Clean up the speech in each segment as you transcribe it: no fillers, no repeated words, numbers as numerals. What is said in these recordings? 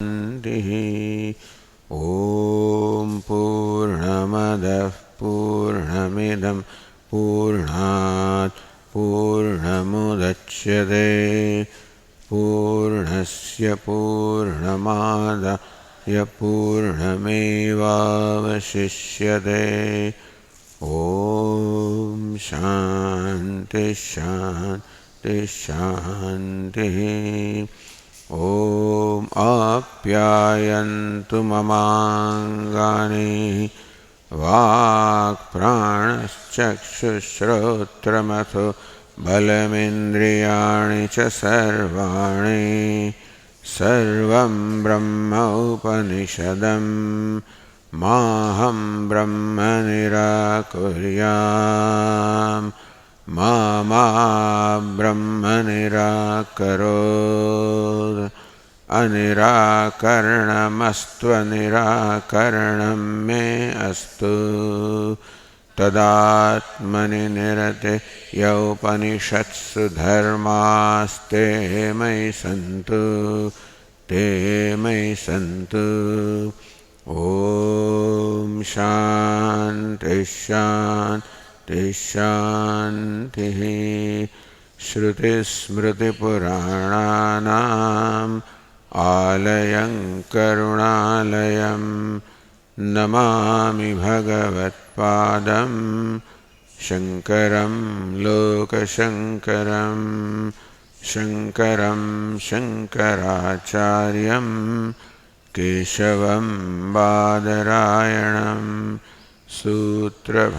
ॐ पूर्णमदः पूर्णमिदं पूर्णात् पूर्णमुदच्यते पूर्णस्य पूर्णमादाय पूर्णमेवावशिष्यते ॐ शान्ति शान्ति शान्तिः ॐ आप्यायन्तु ममाङ्गानि वाक्प्राणश्चक्षुश्रोत्रमथो बलमिन्द्रियाणि च सर्वाणि सर्वं ब्रह्म उपनिषदं माहं ब्रह्म निराकुर्याम् मा ब्रह्म निराकरोत् अनिराकरणमस्त्वनिराकरणं मे अस्तु तदात्मनि निरते यौपनिषत्सु धर्मास्ते मयि सन्तु ते मयि सन्तु ॐ शान्ति शान्ति शान्तिः श्रुतिस्मृतिपुराणानाम् आलयं करुणालयं नमामि भगवत्पादं शङ्करं लोकशङ्करं शङ्करं शङ्कराचार्यं केशवं बादरायणं सूत्रभाष्यकृतौ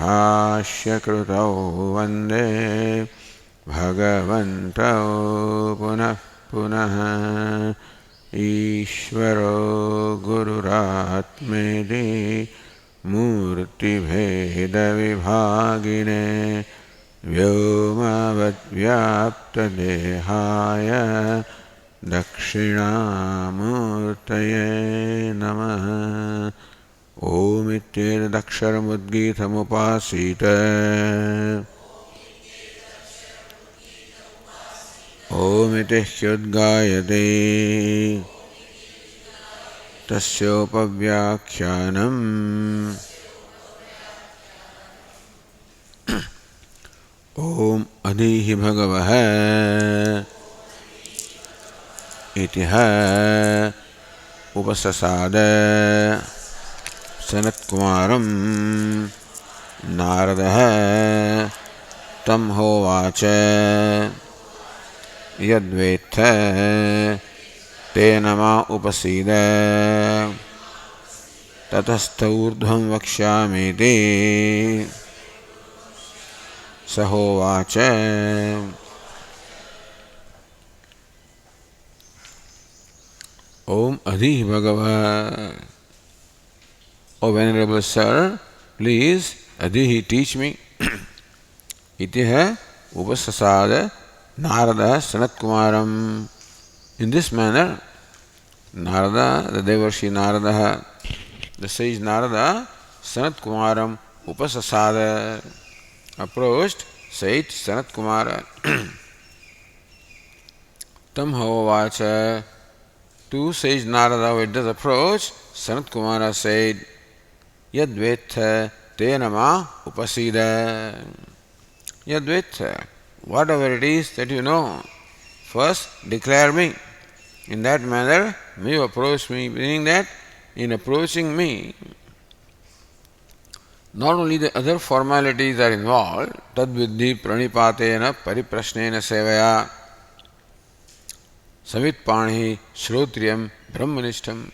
वन्दे भगवन्तौ पुनः पुनः ईश्वरो गुरुरात्मेति मूर्तिभेदविभागिने व्योमवद्व्याप्तदेहाय दक्षिणामूर्तये नमः ओमित्येतदक्षरमुद्गीतमुपासीत ओमिति ह्युद्गायते तस्योपव्याख्यानम् ओम अधीहि भगवः इतिह उपससाद सनत्कुमारं नारदः तं होवाच यद्वेत्थ तेन मा उपसीद ततस्तऊर्ध्वं वक्ष्यामीति स होवाच ओम अधि भगवः O Venerable Sir, please Adhihi teach me. Itiha Upasasada Narada Sanatkumaram. In this manner, Narada, the Devarshi Narada, the sage Narada, Sanatkumaram Upasasada approached sage Sanatkumara. Tam Hovacha. To sage Narada, who does approach, Sanatkumara said, Yadvetha tenama upasida. Yadvetha, whatever it is that you know, first declare me. In that manner, you approach me, meaning that in approaching me, not only the other formalities are involved, tadviddhi pranipatena pariprasnena sevaya savitpani shrotriyam brahmanishtam.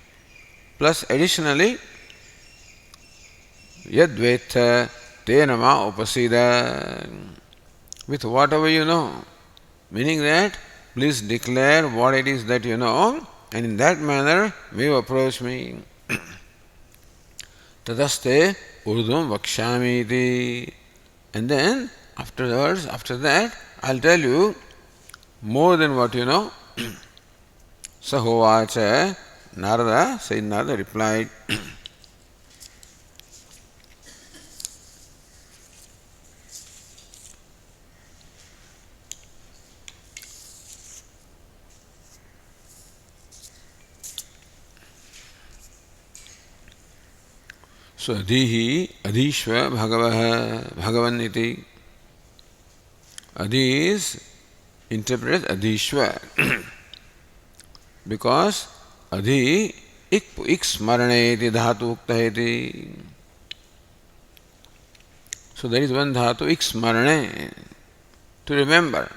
Plus additionally, yadvetha tenama upasida, with whatever you know, meaning that please declare what it is that you know, and in that manner you approach me. Tadaste urdhvam vakshamiti. And then afterwards, after that, I'll tell you more than what you know. Sahovacha Narada, Sayyid Narada replied, So Adhihi, Adhishva, Bhagavah, Bhagavan iti. Adhi is interpreted Adhishva because Adhi ik smarane iti dhatu ukta iti. So there is one dhatu ik smarane, to remember,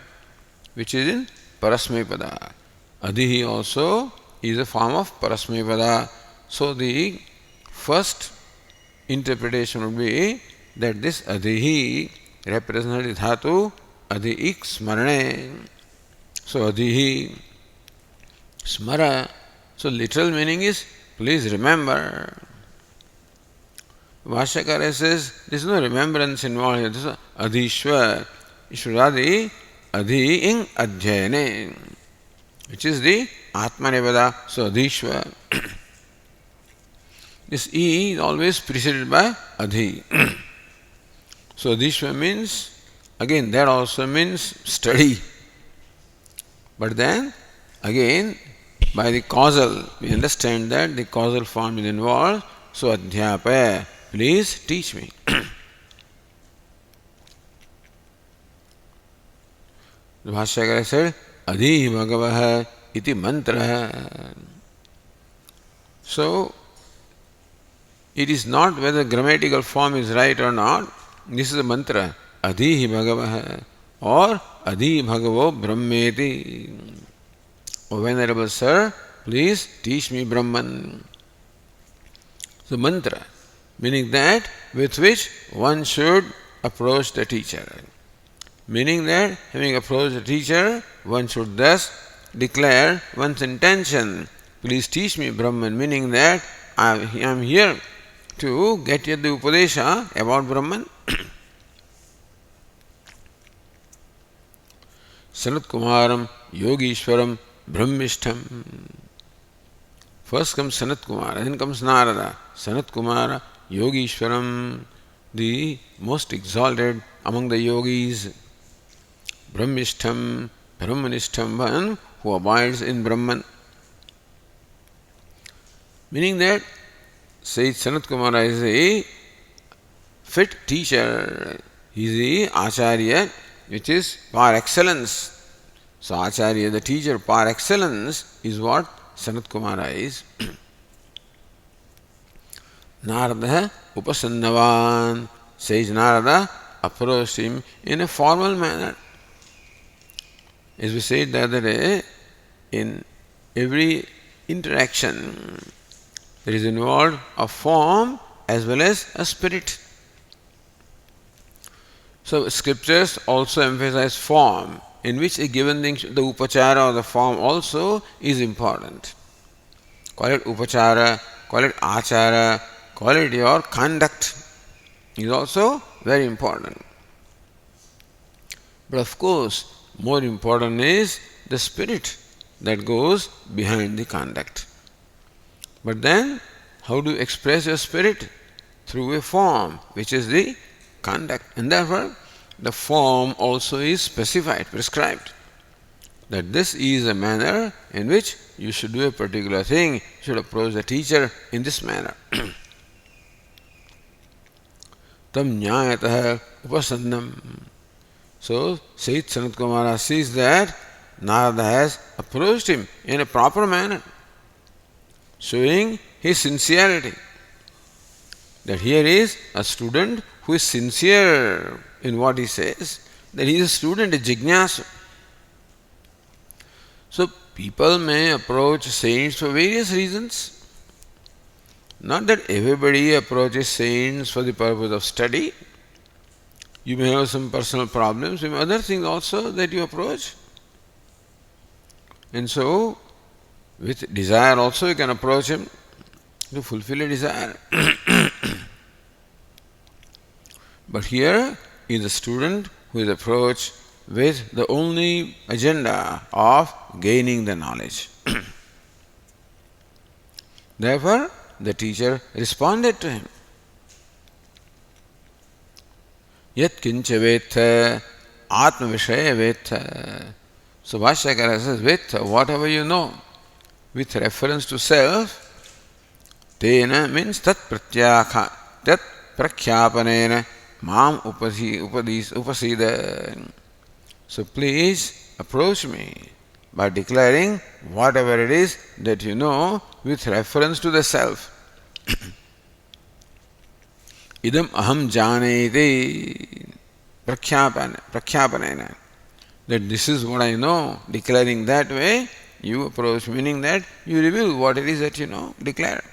which is in Parasmaipada. Adhihi also is a form of Parasmaipada. So the first interpretation would be that this Adhihi represents the dhatu Adhi ik smarane. So Adhihi smara. So literal meaning is please remember. Vashyakara says there is no remembrance involved here. This is Adhishwa. Ishwaradi Adhi ing adhyayane, which is the Atmanepada. So Adhishwa. This E is always preceded by Adhi. So Adhishva means, again that also means study. But then again by the causal, we understand that the causal form is involved. So Adhyapaya, please teach me. The Bhashyakara said, Adhi Bhagavah iti mantra. So it is not whether grammatical form is right or not. This is a mantra. Adhi Bhagavah or Adhi Bhagavo Brahmeti. O Venerable Sir, please teach me Brahman. So mantra, meaning that with which one should approach the teacher. Meaning that having approached the teacher, one should thus declare one's intention. Please teach me Brahman, meaning that I am here to get you the Upadesha about Brahman. Sanat Kumaram Yogishwaram Brahmishtham. First comes Sanat Kumara, then comes Narada. Sanat Kumara Yogishwaram, the most exalted among the yogis. Brahmishtham, Brahmanishtham, one who abides in Brahman. Meaning that says Sanat Kumara is a fit teacher. He is the Acharya, which is par excellence. So Acharya, the teacher par excellence, is what Sanat Kumara is. Narada Upasannavan, says Narada, approached him in a formal manner. As we said the other day, in every interaction there is involved a form as well as a spirit. So scriptures also emphasize form, in which a given thing, the upachara or the form also is important. Call it upachara, call it achara, call it your conduct is also very important. But of course, more important is the spirit that goes behind the conduct. But then, how do you express your spirit? Through a form, which is the conduct. And therefore, the form also is specified, prescribed. That this is a manner in which you should do a particular thing, you should approach the teacher in this manner. Tam nyayatah upasannam. So, Sayyid Sanat Kumara sees that Narada has approached him in a proper manner, showing his sincerity. That here is a student who is sincere in what he says, that he is a student, a jignasa. So, people may approach saints for various reasons. Not that everybody approaches saints for the purpose of study. You may have some personal problems, you may have other things also that you approach. And so, with desire also you can approach him to fulfill a desire. But here is a student who is approached with the only agenda of gaining the knowledge. Therefore, the teacher responded to him. Yat kincha vetha atma vishaya vetha. So Bhashyakara says, vetha, whatever you know, with reference to self, tena means tat pratyakha, tat prakhyāpanena mam upasida. So please approach me by declaring whatever it is that you know with reference to the self. Idam aham janeti prakhyāpanena. That this is what I know. Declaring that way, you approach, meaning that you reveal what it is that you know. Declare.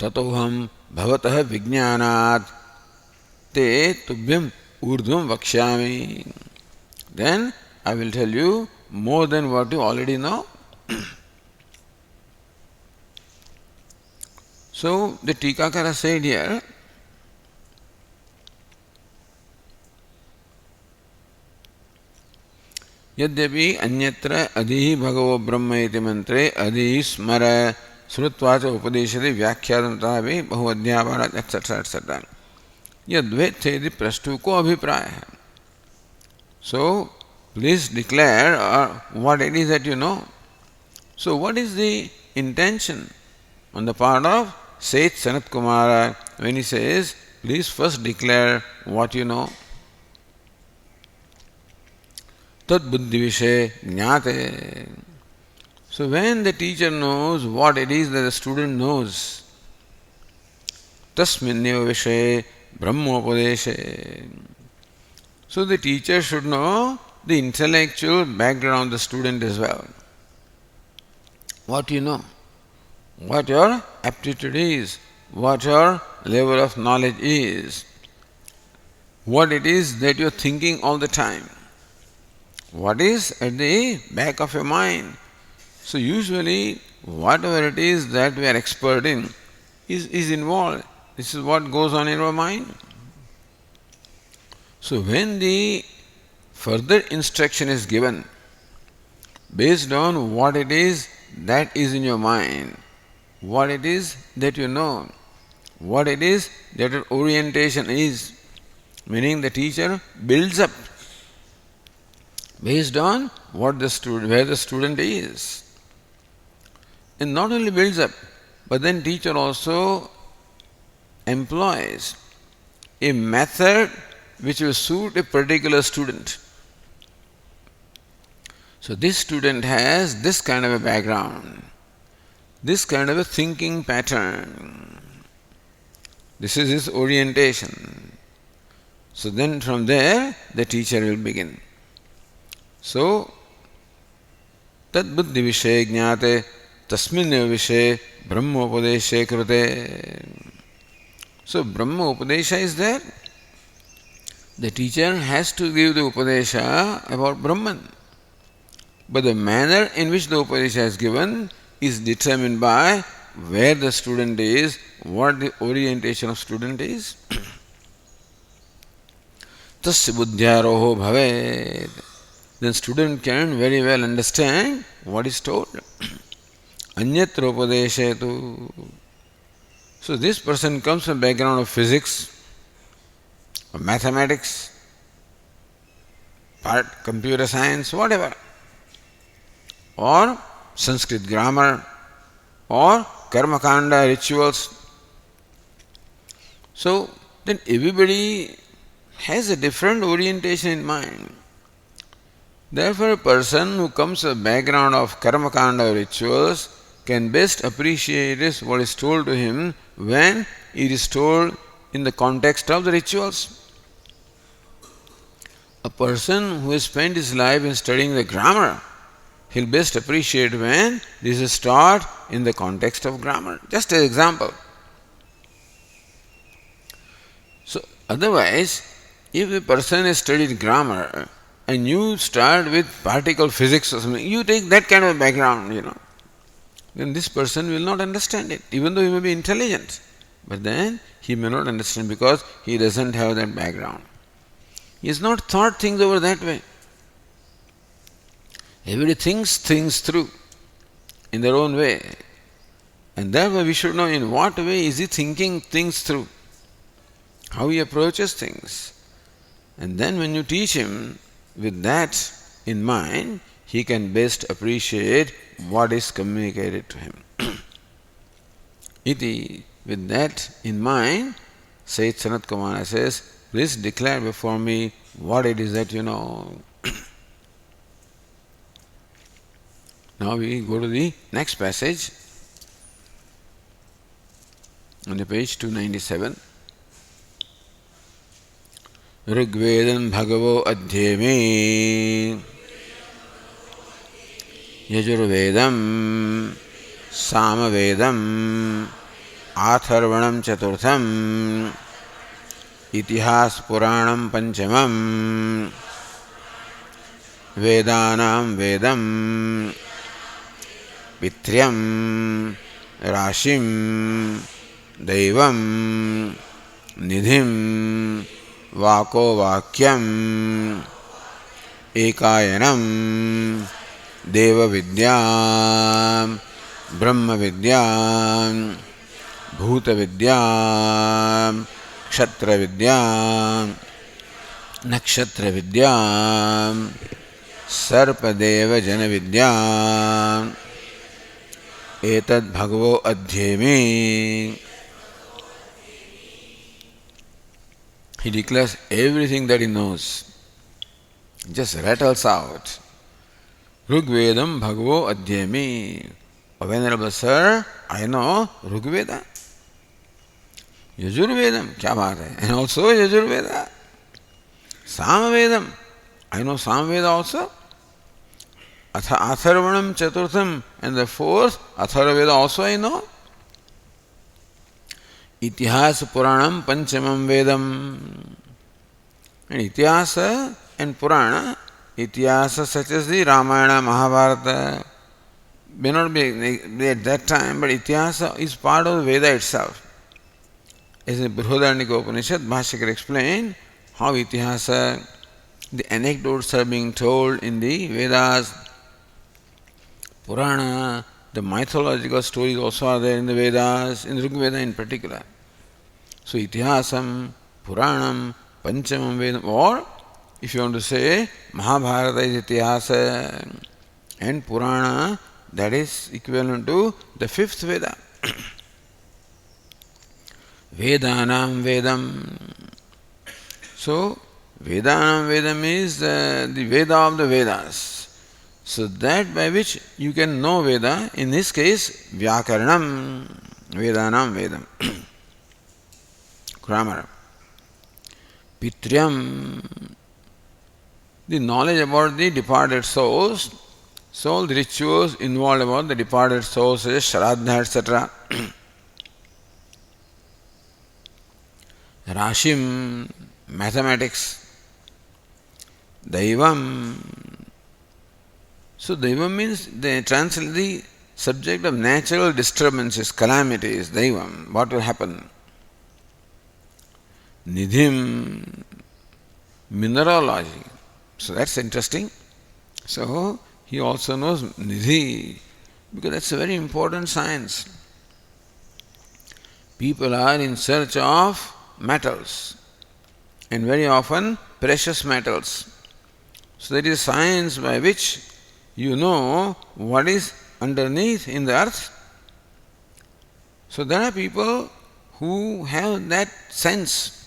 Tatoham bhavatah vijnānāt te tubhyam urdhvam vakshyāmi. Then I will tell you more than what you already know. So the Tikakara said here, यद्यपि अन्यत्र अधि भगवो ब्रह्म इति मंत्रे अधि स्मर श्रुत्वा च उपदेशते व्याख्यातंतापि बहु अध्यापनात् एटसेट्रा एटसेट्रा यद्वेत्थेति प्रष्टु को अभिप्राय है. So please declare what it is that you know. So what is the intention on the part of Seth Sanat Kumara when he says, please first declare what you know? Tad buddhi vishe jnate. So when the teacher knows what it is that the student knows, tasminneva vishe brahmopadeshe. So the teacher should know the intellectual background of the student as well. What you know, what your aptitude is, what your level of knowledge is, what it is that you are thinking all the time, what is at the back of your mind. So usually whatever it is that we are expert in is involved. This is what goes on in our mind. So when the further instruction is given based on what it is that is in your mind, what it is that you know, what it is that your orientation is, meaning the teacher builds up based on what the student, where the student is. And not only builds up, but then teacher also employs a method which will suit a particular student. So this student has this kind of a background, this kind of a thinking pattern. This is his orientation. So then from there the teacher will begin. So tad buddhi vishe jnate tasminneva vishe brahmopadeshe krute. So Brahma Upadesha is there. The teacher has to give the Upadesha about Brahman. But the manner in which the Upadesha is given is determined by where the student is, what the orientation of student is. Tasya buddhyaroho bhavet. Then student can very well understand what is told. Anyatra upadeshetu. So this person comes from background of physics, or mathematics, computer science, whatever, or Sanskrit grammar, or karmakanda rituals. So then everybody has a different orientation in mind. Therefore a person who comes from a background of karmakanda rituals can best appreciate what is told to him when it is told in the context of the rituals. A person who has spent his life in studying the grammar, he'll best appreciate when this is taught in the context of grammar. Just an example. So otherwise, if a person has studied grammar and you start with particle physics or something, you take that kind of background, then this person will not understand it, even though he may be intelligent. But then he may not understand because he doesn't have that background. He has not thought things over that way. Everybody thinks things through in their own way. And therefore we should know in what way is he thinking things through, how he approaches things. And then when you teach him with that in mind, he can best appreciate what is communicated to him. Iti With that in mind, says Sanat Kumara says, please declare before me what it is that you know. Now we go to the next passage on the page 297. ऋग्वेदं भगवो अध्येमे यजुर्वेदं सामवेदं आथर्वणं चतुर्थं इतिहास पुराणं पंचमं वेदानां वेदं पित्र्यं राशिं दैवं निधिं वाको वाक्यम एकायनम देवविद्या ब्रह्मविद्या भूतविद्या क्षत्रविद्या नक्षत्रविद्या सर्पदेवजनविद्या एतद् भगवो अध्येमि. He declares everything that he knows. Just rattles out. Rigvedam Bhagavo Adhyami. Oh, Venerable Sir, I know Rigveda. Yajurvedam, kya baat hai? And also Yajurveda. Samavedam, I know Samaveda also. Atharvanam Chaturtham, and the fourth, Atharvaveda also I know. Itihasa Puranam Panchamam Vedam. And Itihasa and Purana, Itihasa such as the Ramayana, Mahabharata, may not be at that time, but Itihasa is part of the Veda itself. As in Chhandogya Upanishad, Bhashyakar explained how Itihasa, the anecdotes are being told in the Vedas. Purana, the mythological stories also are there in the Vedas, in Rigveda in particular. So Itihasam, Puranam, Panchamam Vedam, or if you want to say Mahabharata is Itihasa and Purana, that is equivalent to the fifth Veda. Vedanam Vedam. So Vedanam Vedam is the Veda of the Vedas. So that by which you can know Veda, in this case, Vyakaranam, Vedanam Vedam. Grammar. Pitryam, the knowledge about the departed souls, so the rituals involved about the departed souls, such as Shraddha, etc. Rashim, mathematics. Daivam, so Daivam means they translate the subject of natural disturbances, calamities, Daivam, what will happen. Nidhim, mineralogy. So that's interesting. So he also knows Nidhi, because that's a very important science. People are in search of metals, and very often precious metals. So there is science by which you know what is underneath in the earth. So there are people who have that sense.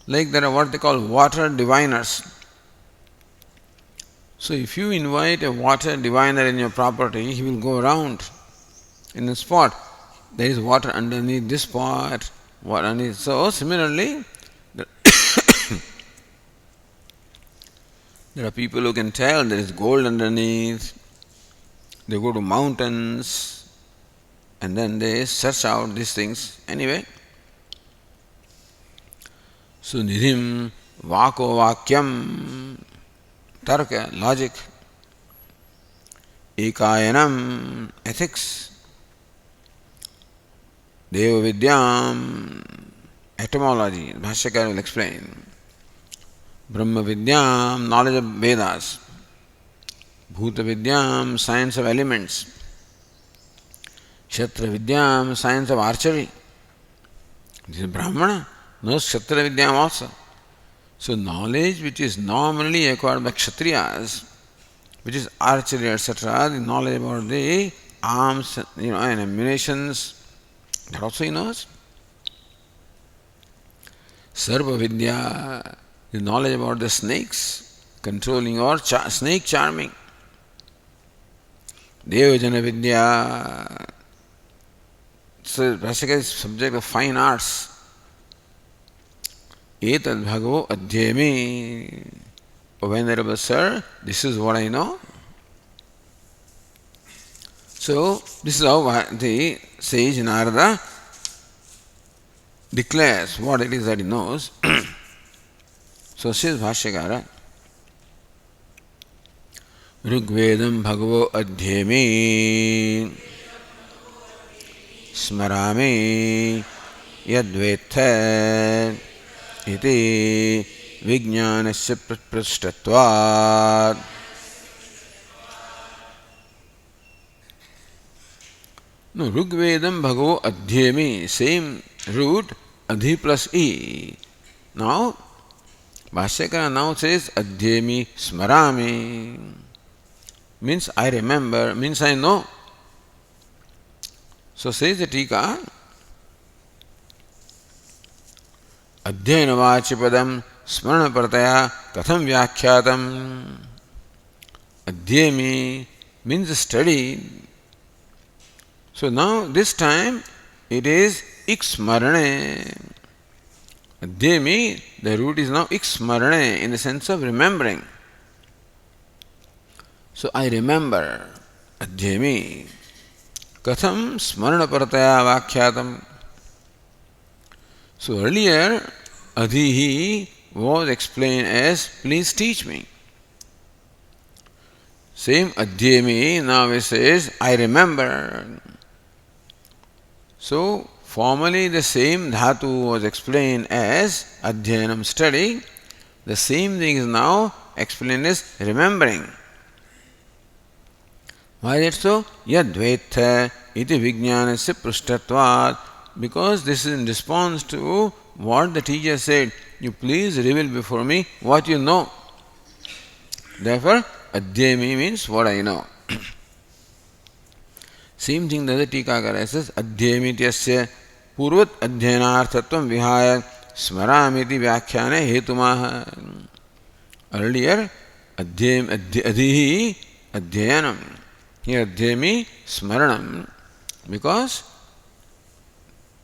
Like there are what they call water diviners. So if you invite a water diviner in your property, he will go around in a spot. There is water underneath this pot, water underneath. So similarly, there are people who can tell there is gold underneath. They go to mountains and then they search out these things. Anyway, so nidhim, vako vakyam, tarka, logic, ekayanam, ethics, deva vidyam, etymology, Bhashyakar will explain. Brahma Vidyam, knowledge of Vedas. Bhuta Vidyam, science of elements. Kshatriya Vidyam, science of archery. This is Brahmana, knows Kshatriya Vidyam also. So knowledge which is normally acquired by Kshatriyas, which is archery, etc., the knowledge about the arms, and ammunitions, That also he knows. Sarva Vidya, the knowledge about the snakes, controlling or snake charming. Devajana Vidya, so Bhaskara is subject of fine arts. Etad bhagavo adhyami. O Venerable Sir, this is what I know. So, this is how the sage Narada declares what it is that he knows. So, says Bhashyakara, Rigvedam bhagavo adhyami smarami yadvetha iti vijnanasya prashtatvat. No, Rigvedam bhagavo adhyami, same root, adhi plus e. Now, Bhashyakara now says adhyami smarami. Means I remember, means I know. So says the Tika, Adhyanavachipadam smarana prataya katham vyakhyatam. Adhyami means study. So now this time it is iksmarane. Adhyami, the root is now iksmarane in the sense of remembering. So I remember adhyami. Katham smarana prataya vakhyatam. So earlier adhihi was explained as please teach me. Same adhyami now it says I remember. So formerly the same dhatu was explained as adhyanam study. The same thing is now explained as remembering. Why is it so? Yadvetha iti vijnanasya prashtatvat. Because this is in response to what the teacher said. You please reveal before me what you know. Therefore, adhyami means what I know. Same thing the other Tikakara says, adhyami tyasya purvat adhyanarthatvam vihaya smaramiti vyakhyane hetumaha. Earlier, adhihi adhyanam. Here adhyami smaranam. Because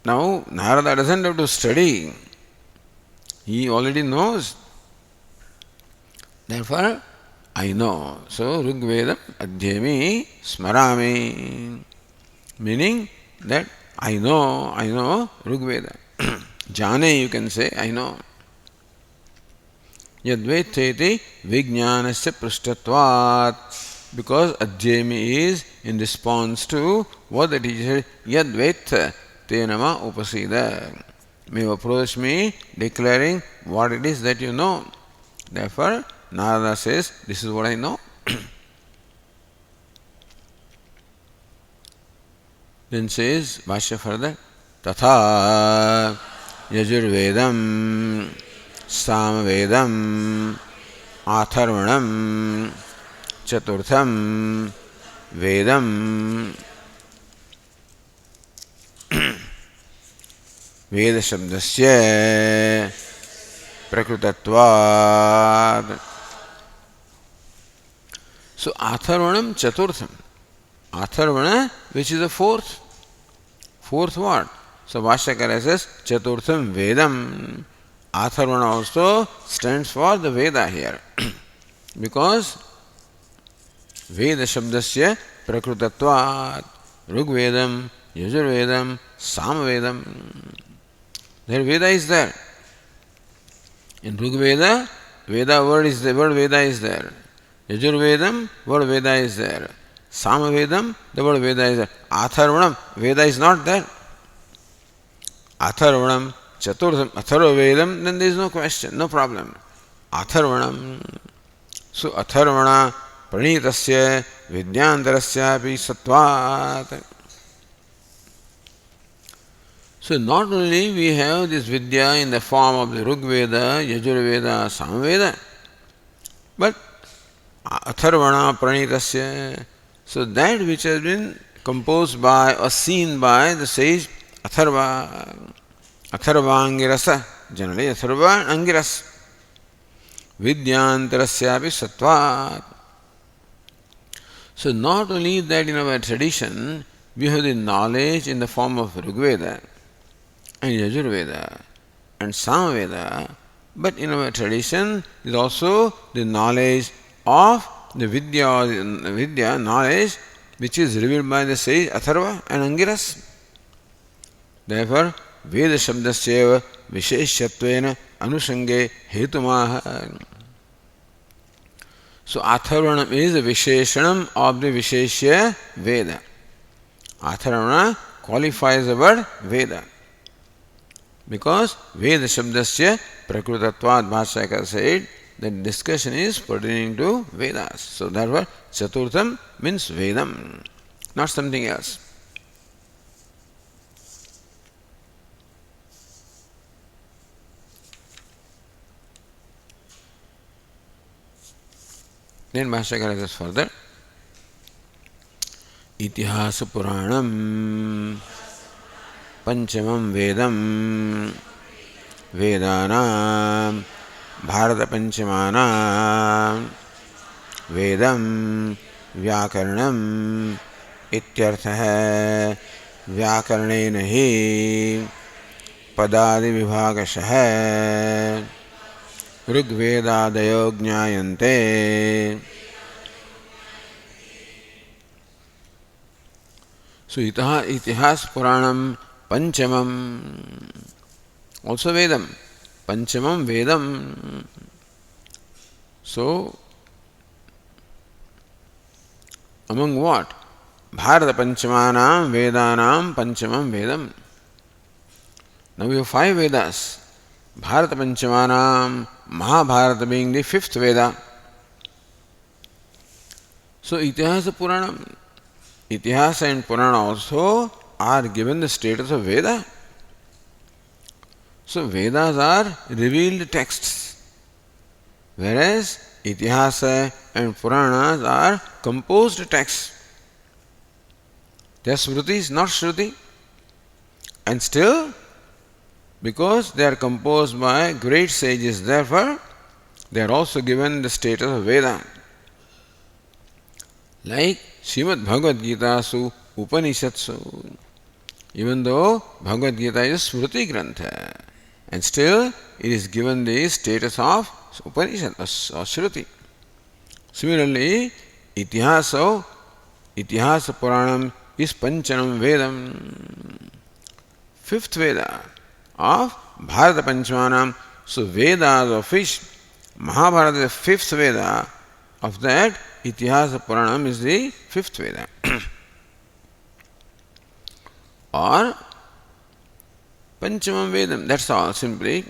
now Narada doesn't have to study. He already knows. Therefore, I know. So, Rigvedam adhyami smarami. Meaning that I know Rigveda. Jane you can say, I know. Yadveteti vijnanasya prashtatvat. Because adhyami is in response to what the teacher said, Yadvetha tenama upasida. May approach me declaring what it is that you know. Therefore, Narada says, this is what I know. Then says, Bhashya further, Tatha Yajurvedam Samvedam Atharvanam Chaturtham Vedam Veda Shabdasya Prakrutatvad. So Atharvanam Chaturtham. Atharvana, which is the fourth word. So Bhashyakara says Chaturtham Vedam. Atharvana also stands for the Veda here. Because Veda Shabdasya Prakrutatvat. Rigvedam, Yajurvedam, Samvedam. There Veda is there. In Rigveda, word Veda is there. Yajurvedam, word Veda is there. Samvedam, the word Veda is there. Atharvanam, Veda is not there. Atharvanam, Chaturtham, Atharvavedam, then there is no question, no problem. Atharvanam. So Atharvana Pranitasya Vidyantarasya api Sattvat. So not only we have this Vidya in the form of the Rigveda, Yajurveda, Samveda, but Atharvana Pranitasya. So that which has been composed by or seen by the sage Atharva, Atharvangirasa, generally Atharva Angiras, Vidyantarasyapi Sattvat. So not only that in our tradition, we have the knowledge in the form of Rigveda and Yajurveda and Samaveda, but in our tradition is also the knowledge of the Vidya knowledge which is revealed by the sage Atharva and Angiras. Therefore, Veda Shabdasyeva Visheshatvena Anusange Hetumaha. So Atharvana is the Visheshanam of the Visheshya Veda. Atharvana qualifies the word Veda. Because Veda Shabdasya Prakrutatvat Bhashyakara said that discussion is pertaining to Vedas. So therefore Chaturtham means Vedam, not something else. Then Bhashyakara says further, Itihasa Puranam Panchamam Vedam Vedanam Bharata Panchamanam Vedam Vyakaranam Ityartha Vyakaranena hi Padadi Vibhagashaha Rigvedadayo Jnayante. So Itihas Puranam Panchamam, also Vedam. Panchamam Vedam. So, among what? Bharata Panchamanam Vedanam Panchamam Vedam. Now we have 5 Vedas. Bharata Panchamanam, Mahabharata being the 5th Veda. So Itihasa Puranam, Itihasa and Purana also are given the status of Veda. So Vedas are revealed texts, whereas Itihasa and Puranas are composed texts. They are Smritis, not Shruti. And still, because they are composed by great sages, therefore, they are also given the status of Veda. Like Srimad Bhagavad Gita su Upanishadsu. Even though Bhagavad Gita is Smriti Grantha, and still it is given the status of Upanishad or Shruti. Similarly, Itihasa Puranam is Panchanam Vedam, 5th Veda of Bharata Panchamanam. So Vedas of which Mahabharata is the 5th Veda, of that Itihasa Puranam is the 5th Veda. Or Panchamam Vedam, that's all simply.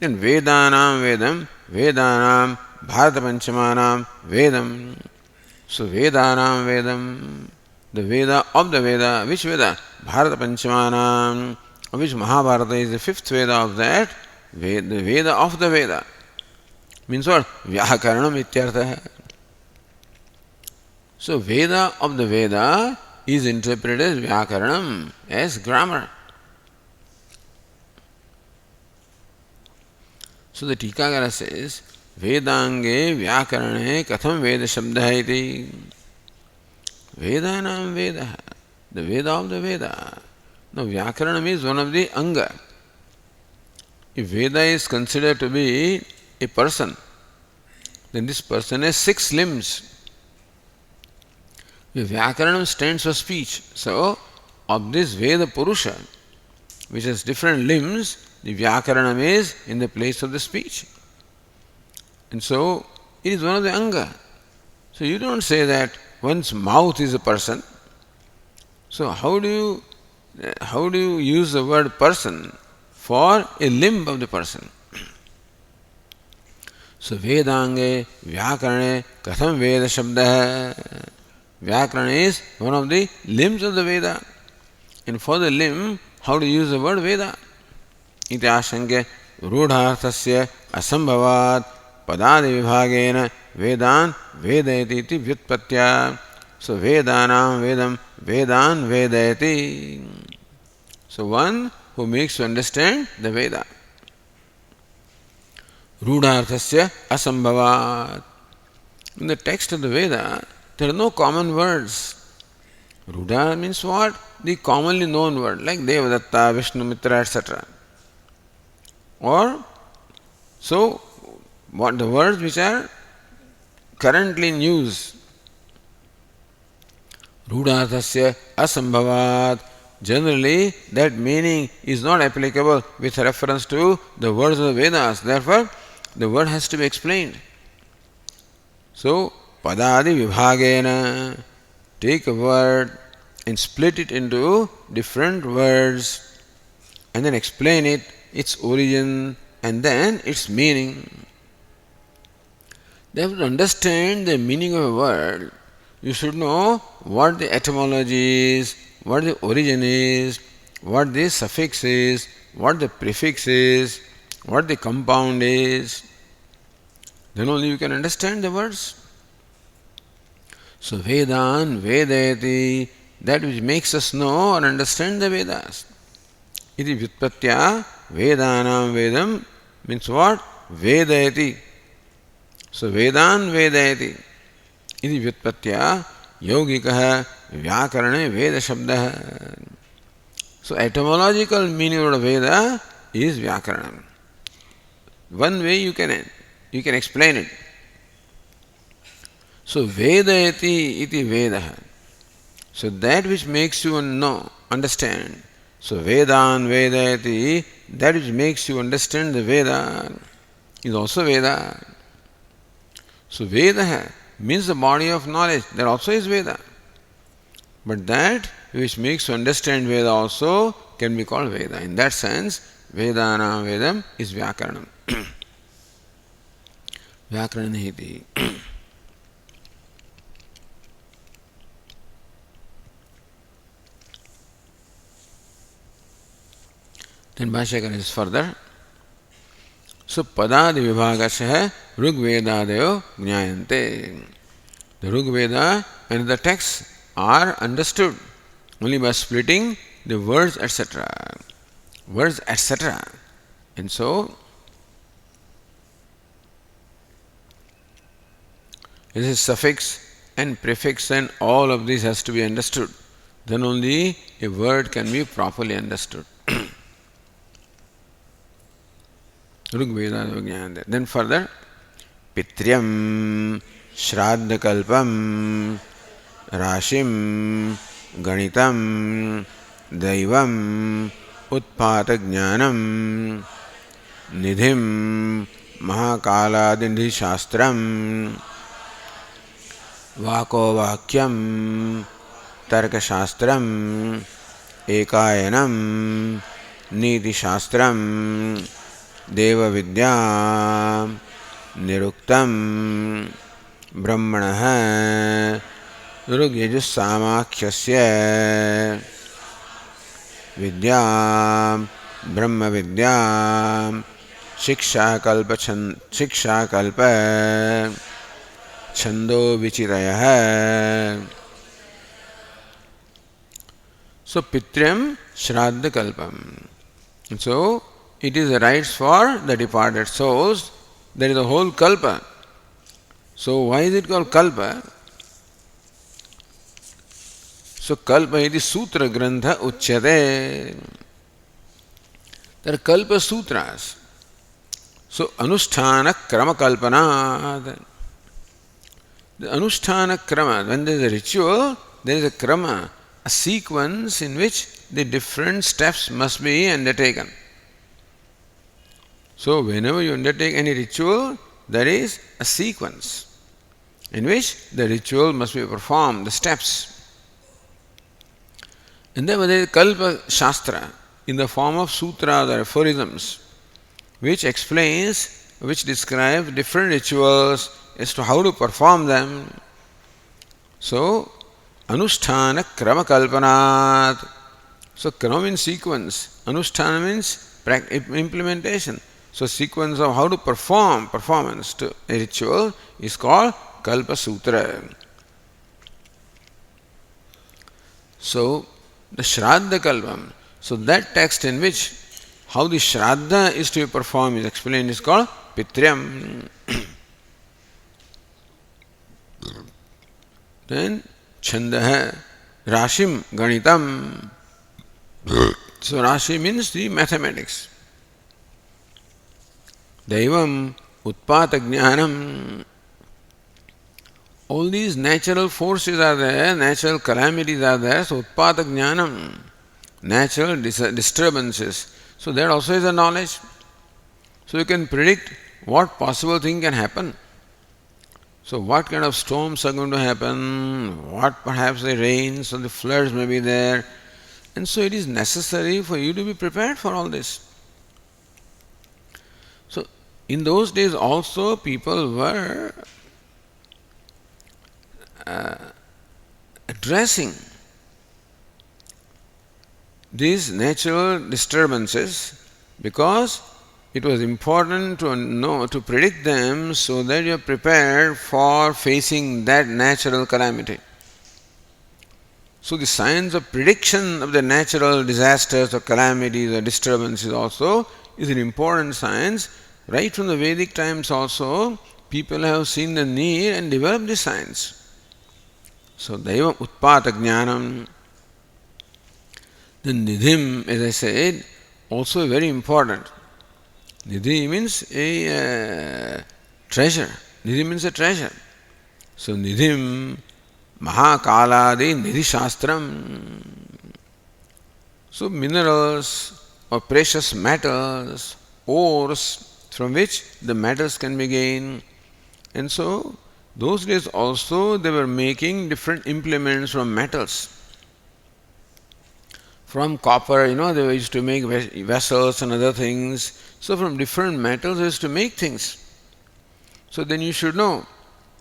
Then Vedanam Vedam, Vedanam Bharata Panchamanam Vedam. So Vedanam Vedam, the Veda of the Veda, which Veda? Bharata Panchamanam, of which Mahabharata is the 5th Veda of that, the Veda of the Veda. Means what? Vyakaranam ityartha. So Veda of the Veda is interpreted as Vyakaranam, as grammar. So the Tikakara says, Vedange Vyakarane Katham Veda Shabda iti. Vedanam Veda, the Veda of the Veda. Now Vyakaranam is one of the Anga. If Veda is considered to be a person, then this person has 6 limbs. The Vyakaranam stands for speech. So, of this Veda Purusha, which has different limbs, the Vyakaranam is in the place of the speech. And so, it is one of the Anga. So, you don't say that one's mouth is a person. So, how do you use the word person for a limb of the person? So, Vedange, Vyakarane, Katham Veda Shabda. Vyakarana is one of the limbs of the Veda. And for the limb, how to use the word Veda? Iti ashanke rudharthasya asambhavat padadi vibhagena Vedan Vedayati iti vyutpatya. So Vedanam Vedam Vedan Vedayati. So one who makes you understand the Veda. Rudharthasya asambhavat. In the text of the Veda, there are no common words. Rudha means what? The commonly known word, like Devadatta, Vishnumitra, etc. Or, so, what the words which are currently in use. Rudharthasya asambhavat. Generally, that meaning is not applicable with reference to the words of the Vedas. Therefore, the word has to be explained. So, padadi vibhagena. Take a word and split it into different words and then explain it, its origin and then its meaning. Therefore, to understand the meaning of a word, you should know what the etymology is, what the origin is, what the suffix is, what the prefix is, what the compound is. Then only you can understand the words. So Vedan Vedayati, that which makes us know or understand the Vedas. Iti Vyutpatya Vedanam Vedam means what? Vedayati. So Vedan Vedayati. Iti Vyutpatya Yogikaha Vyakarane Veda Shabdaha. So etymological meaning of Veda is Vyakaranam. One way you can explain it. So Vedayati iti Vedaha. So that which makes you know, understand. So Vedan Vedayati, that which makes you understand the Veda is also Veda. So Veda means the body of knowledge, that also is Veda. But that which makes you understand Veda also can be called Veda. In that sense, Vedana Vedam is Vyakaranam. Vyakaranahiti. Then Bhashyakara is further. So Padadi Vibhagasya Rugvedadayo Jnayante. The Rugveda and the texts are understood only by splitting the words, etc. Words, etc. And so, this is suffix and prefix and all of this has to be understood. Then only a word can be properly understood. Rugveda. Then further, Pitryam Shraddhakalpam Rashim Ganitam Daivam Utpatagyanam Nidhim Mahakaladindhi Shastram Vako Vakyam Tarka Shastram Ekayanam Niti Shastram Deva Vidya Niruktam Brahmanaha Rugyajus Samakhyasya Vidya Brahma Vidya Shiksha Kalpa Chhando Vichiraya. So Pitryam Shraddha Kalpam. So it is the rites for the departed souls. There is a whole kalpa. So why is it called kalpa? So kalpa iti sutra grantha uchyate. There are kalpa sutras. So anusthana krama kalpanat. The anusthana krama, when there is a ritual, there is a krama, a sequence in which the different steps must be undertaken. So whenever you undertake any ritual, there is a sequence in which the ritual must be performed, the steps. And then there is Kalpa Shastra in the form of sutras or aphorisms, which explains, which describes different rituals as to how to perform them. So, Anusthana Krama Kalpanat. So, Krama means sequence, Anusthana means implementation. So, sequence of how to performance to a ritual is called Kalpa Sutra. So, the Shraddha Kalpam. So that text in which how the Shraddha is to be performed is explained is called Pitryam. Then Chhandah, Rashim, Ganitam. So Rashi means the mathematics. Daivam, Utpata Jnanam. All these natural forces are there, natural calamities are there, so Utpata Jnanam, natural disturbances. So that also is a knowledge. So you can predict what possible thing can happen. So what kind of storms are going to happen, what perhaps the rains or the floods may be there. And so it is necessary for you to be prepared for all this. So in those days also people were addressing these natural disturbances because it was important to know, to predict them so that you are prepared for facing that natural calamity. So the science of prediction of the natural disasters or calamities or disturbances also is an important science. Right from the Vedic times also, people have seen the need and developed this science. So Daiva Utpata Jnanam. Then Nidhim, as I said, also very important. Nidhi means a treasure. Nidhi means a treasure. So Nidhim, Mahakaladi Nidhi Shastram. So minerals or precious metals, ores from which the metals can be gained. And so those days also they were making different implements from metals. From copper, they used to make vessels and other things. So from different metals they used to make things. So then you should know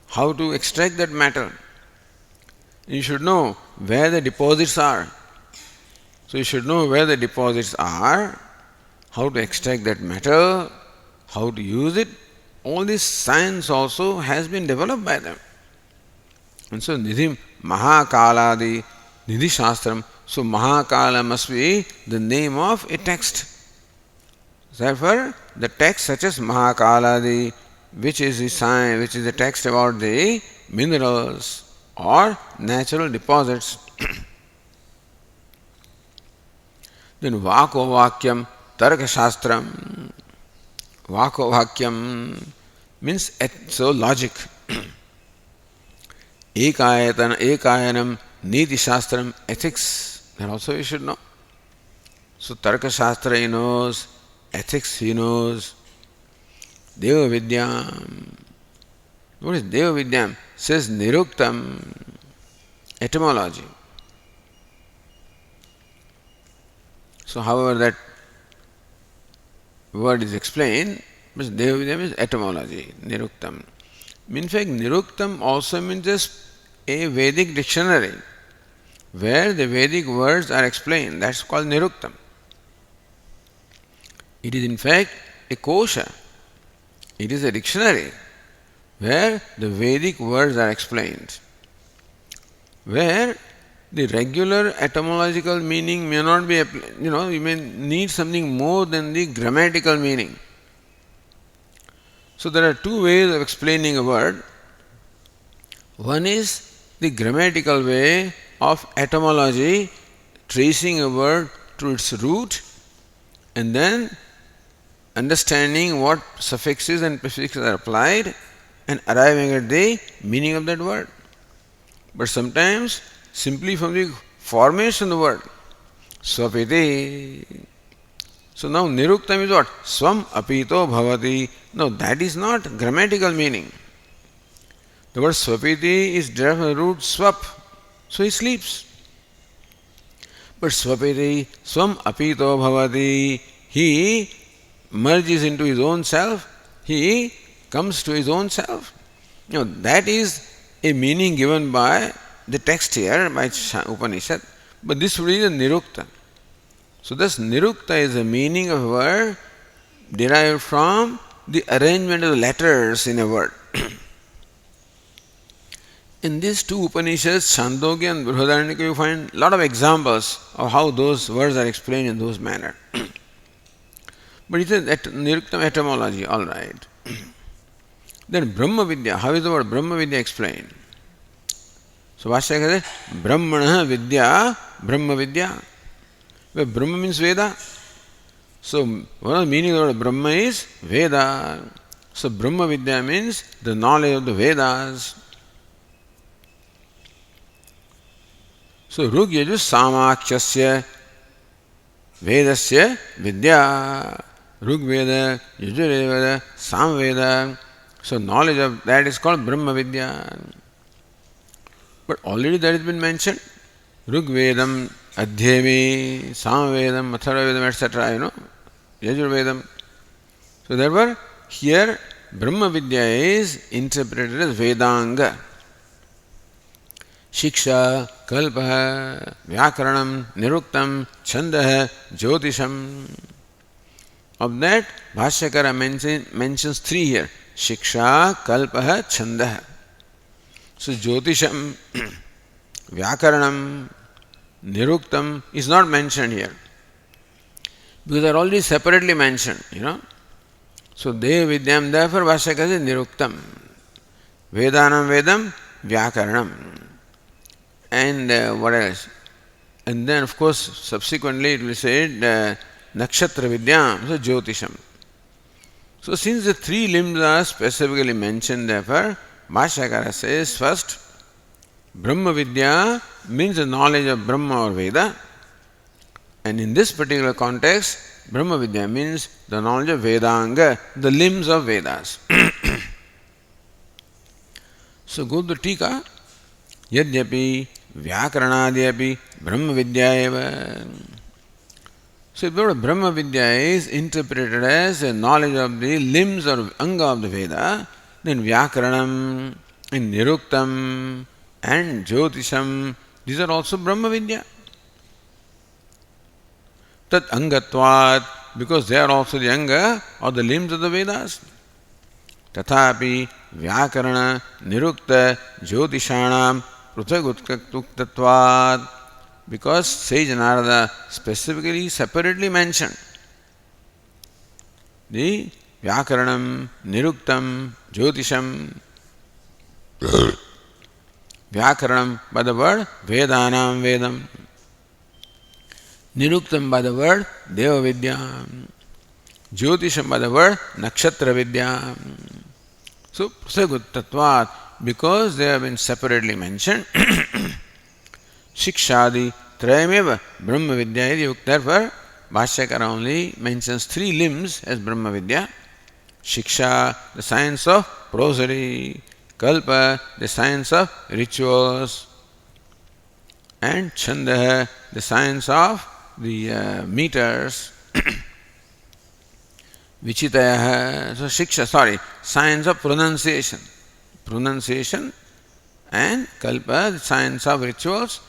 how to extract that metal. You should know where the deposits are. So you should know where the deposits are, how to extract that metal, how to use it. All this science also has been developed by them. And so Nidhim Mahakaladi Nidhi Shastram. So Mahakala must be the name of a text. Therefore, the text such as Mahakaladi, which is the sign, which is the text about the minerals or natural deposits. Then Vako Vakyam Tarka Shastram. Vako Vakyam means so logic. Ekayanam Niti Shastram ethics. That also you should know. So Tarka Shastra he knows, ethics he knows. Deva Vidyam. What is Deva Vidyam? Says Niruktam, etymology. So however that word is explained, but Deva Vidyam is etymology, Niruktam. In fact, Niruktam also means just a Vedic dictionary where the Vedic words are explained. That's called Niruktam. It is in fact a kosha. It is a dictionary where the Vedic words are explained, where the regular etymological meaning may not be, you may need something more than the grammatical meaning. So there are two ways of explaining a word. One is the grammatical way of etymology, tracing a word to its root and then understanding what suffixes and prefixes are applied and arriving at the meaning of that word. But sometimes simply from the formation of the word, Swapiti. So now Niruktam is what? Swam apito bhavati. No, that is not grammatical meaning. The word Swapiti is derived from the root swap. So he sleeps. But Swapiti, Swam apito bhavati, he merges into his own self, he comes to his own self. That is a meaning given by the text here, by Upanishad. But this would be the Nirukta. So thus Nirukta is the meaning of a word derived from the arrangement of the letters in a word. In these two Upanishads, Chhandogya and Brihadaranyaka, you find a lot of examples of how those words are explained in those manner. But it is Niruktam etymology, all right. Then Brahma Vidya, how is the word Brahma Vidya explained? So Vashyaka says, Brahmana Vidya, Brahma Vidya. Where Brahma means Veda. So one of the meaning of the word Brahma is Veda. So Brahma Vidya means the knowledge of the Vedas. So Rug Yajus Samakshasya Vedasya Vidya. Rug Veda, Yajur Veda, Sam Veda. So knowledge of that is called Brahma Vidya. But already that has been mentioned. Rug Vedam, Adhyami, Sam Vedam, Atharva Vedam, etc. Yajur Vedam. So therefore, here Brahma Vidya is interpreted as Vedanga. Shiksha, Kalpa, Vyakaranam, Niruktam, Chhandah, Jyotisham. Of that, Bhashyakara mentions three here. Shiksha, Kalpa, Chhandah. So Jyotisham, Vyakaranam, Niruktam is not mentioned here. Because they are already separately mentioned, So Deva Vidyam, therefore Bhashyakara says Niruktam. Vedanam Vedam, Vyakaranam. And what else? And then of course subsequently it will say Nakshatra Vidyam, so Jyotisham. So since the three limbs are specifically mentioned, therefore Bhashyakara says first Brahma Vidya means the knowledge of Brahma or Veda, and in this particular context Brahma Vidya means the knowledge of Vedanga, the limbs of Vedas. So go to Tika. Yadyapi Vyakaranaadyapi Brahma Vidya eva. So if Brahma Vidya is interpreted as a knowledge of the limbs or anga of the Veda, then Vyakaranam and Niruktam and Jyotisham, these are also Brahma Vidya. Tat Angatvat, because they are also the anga or the limbs of the Vedas. Tathapi Vyakarana Nirukta Jyotishanam Pruthaguttatvat, because sage Narada specifically separately mentioned the Vyakaranam, Niruktam, Jyotisham. Vyakaranam by the word Vedanam Vedam. Niruktam by the word Deva Vidya. Jyotisham by the word Nakshatra Vidya. So, Prasaguttatvat, because they have been separately mentioned, Shikshadi Trayameva Brahma Vidya. Therefore, Bhashyakara only mentions three limbs as Brahma Vidya. Shiksha, the science of prosody. Kalpa, the science of rituals. And Chhandah, the science of the meters. Vichitaya, so Shiksha, science of pronunciation. Pronunciation and Kalpa, the science of rituals,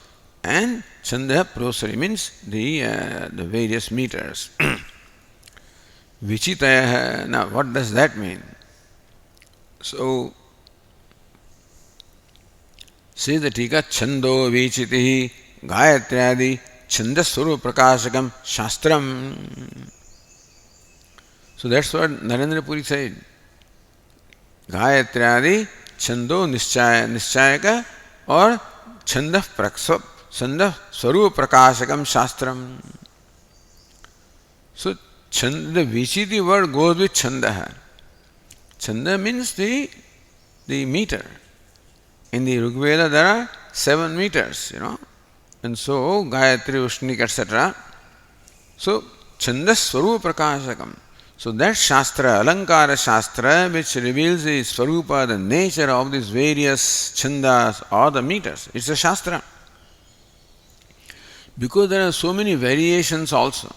and Chhandah, prosody, means the various meters. Vichitaya, now what does that mean? So, says the Tika, Chhando Vichitihi Gayatriadi Chandaswarup Prakashakam Shastram. So that's what Narendra Puri said. Gayatriadi Chhando Nischayaka or Chandah Swarup Prakashakam Shastram. So the Vichiti word goes with Chandah. Chandah means the meter. In the Rigveda there are 7 meters, and so Gayatri, Ushnik, etc. So Chandas Swarupa Prakashakam. So that Shastra, Alankara Shastra, which reveals the Swarupa, the nature of these various chandas or the meters, it's a Shastra. Because there are so many variations also.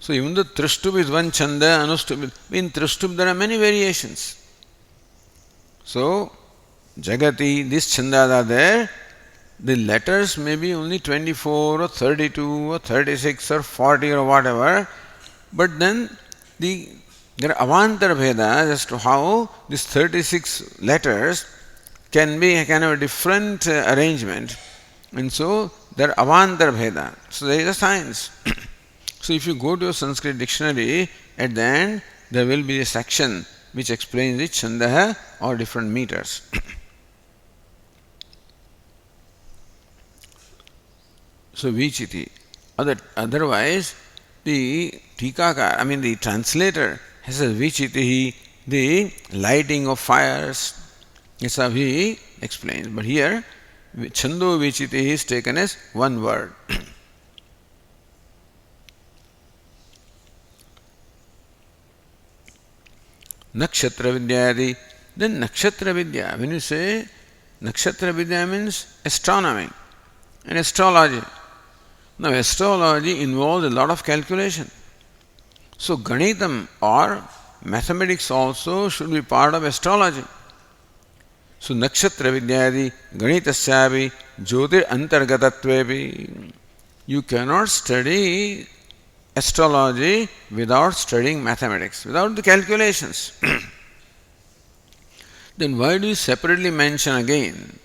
So even though Trishtup is one chanda, Anushtup, in Trishtup there are many variations. So Jagati, these chandas are there. The letters may be only 24 or 32 or 36 or 40 or whatever, but then there are Avantar Vedas as to how these 36 letters can have a different arrangement, and so there are avantar bheda. So there is a science. So if you go to a Sanskrit dictionary, at the end there will be a section which explains the chandah or different meters. So vichiti. Otherwise, the tikakar, the translator, has a vichiti, the lighting of fires. That's how he explains. But here, chando vichiti is taken as one word. Nakshatra vidyadi. Then nakshatra vidya. When you say nakshatra vidya means astronomy and astrology. Now astrology involves a lot of calculation. So Ganitam or mathematics also should be part of astrology. So nakshatra vidyadi ganitasyavi jyotir antargatatvevi. You cannot study astrology without studying mathematics, without the calculations. Then why do you separately mention again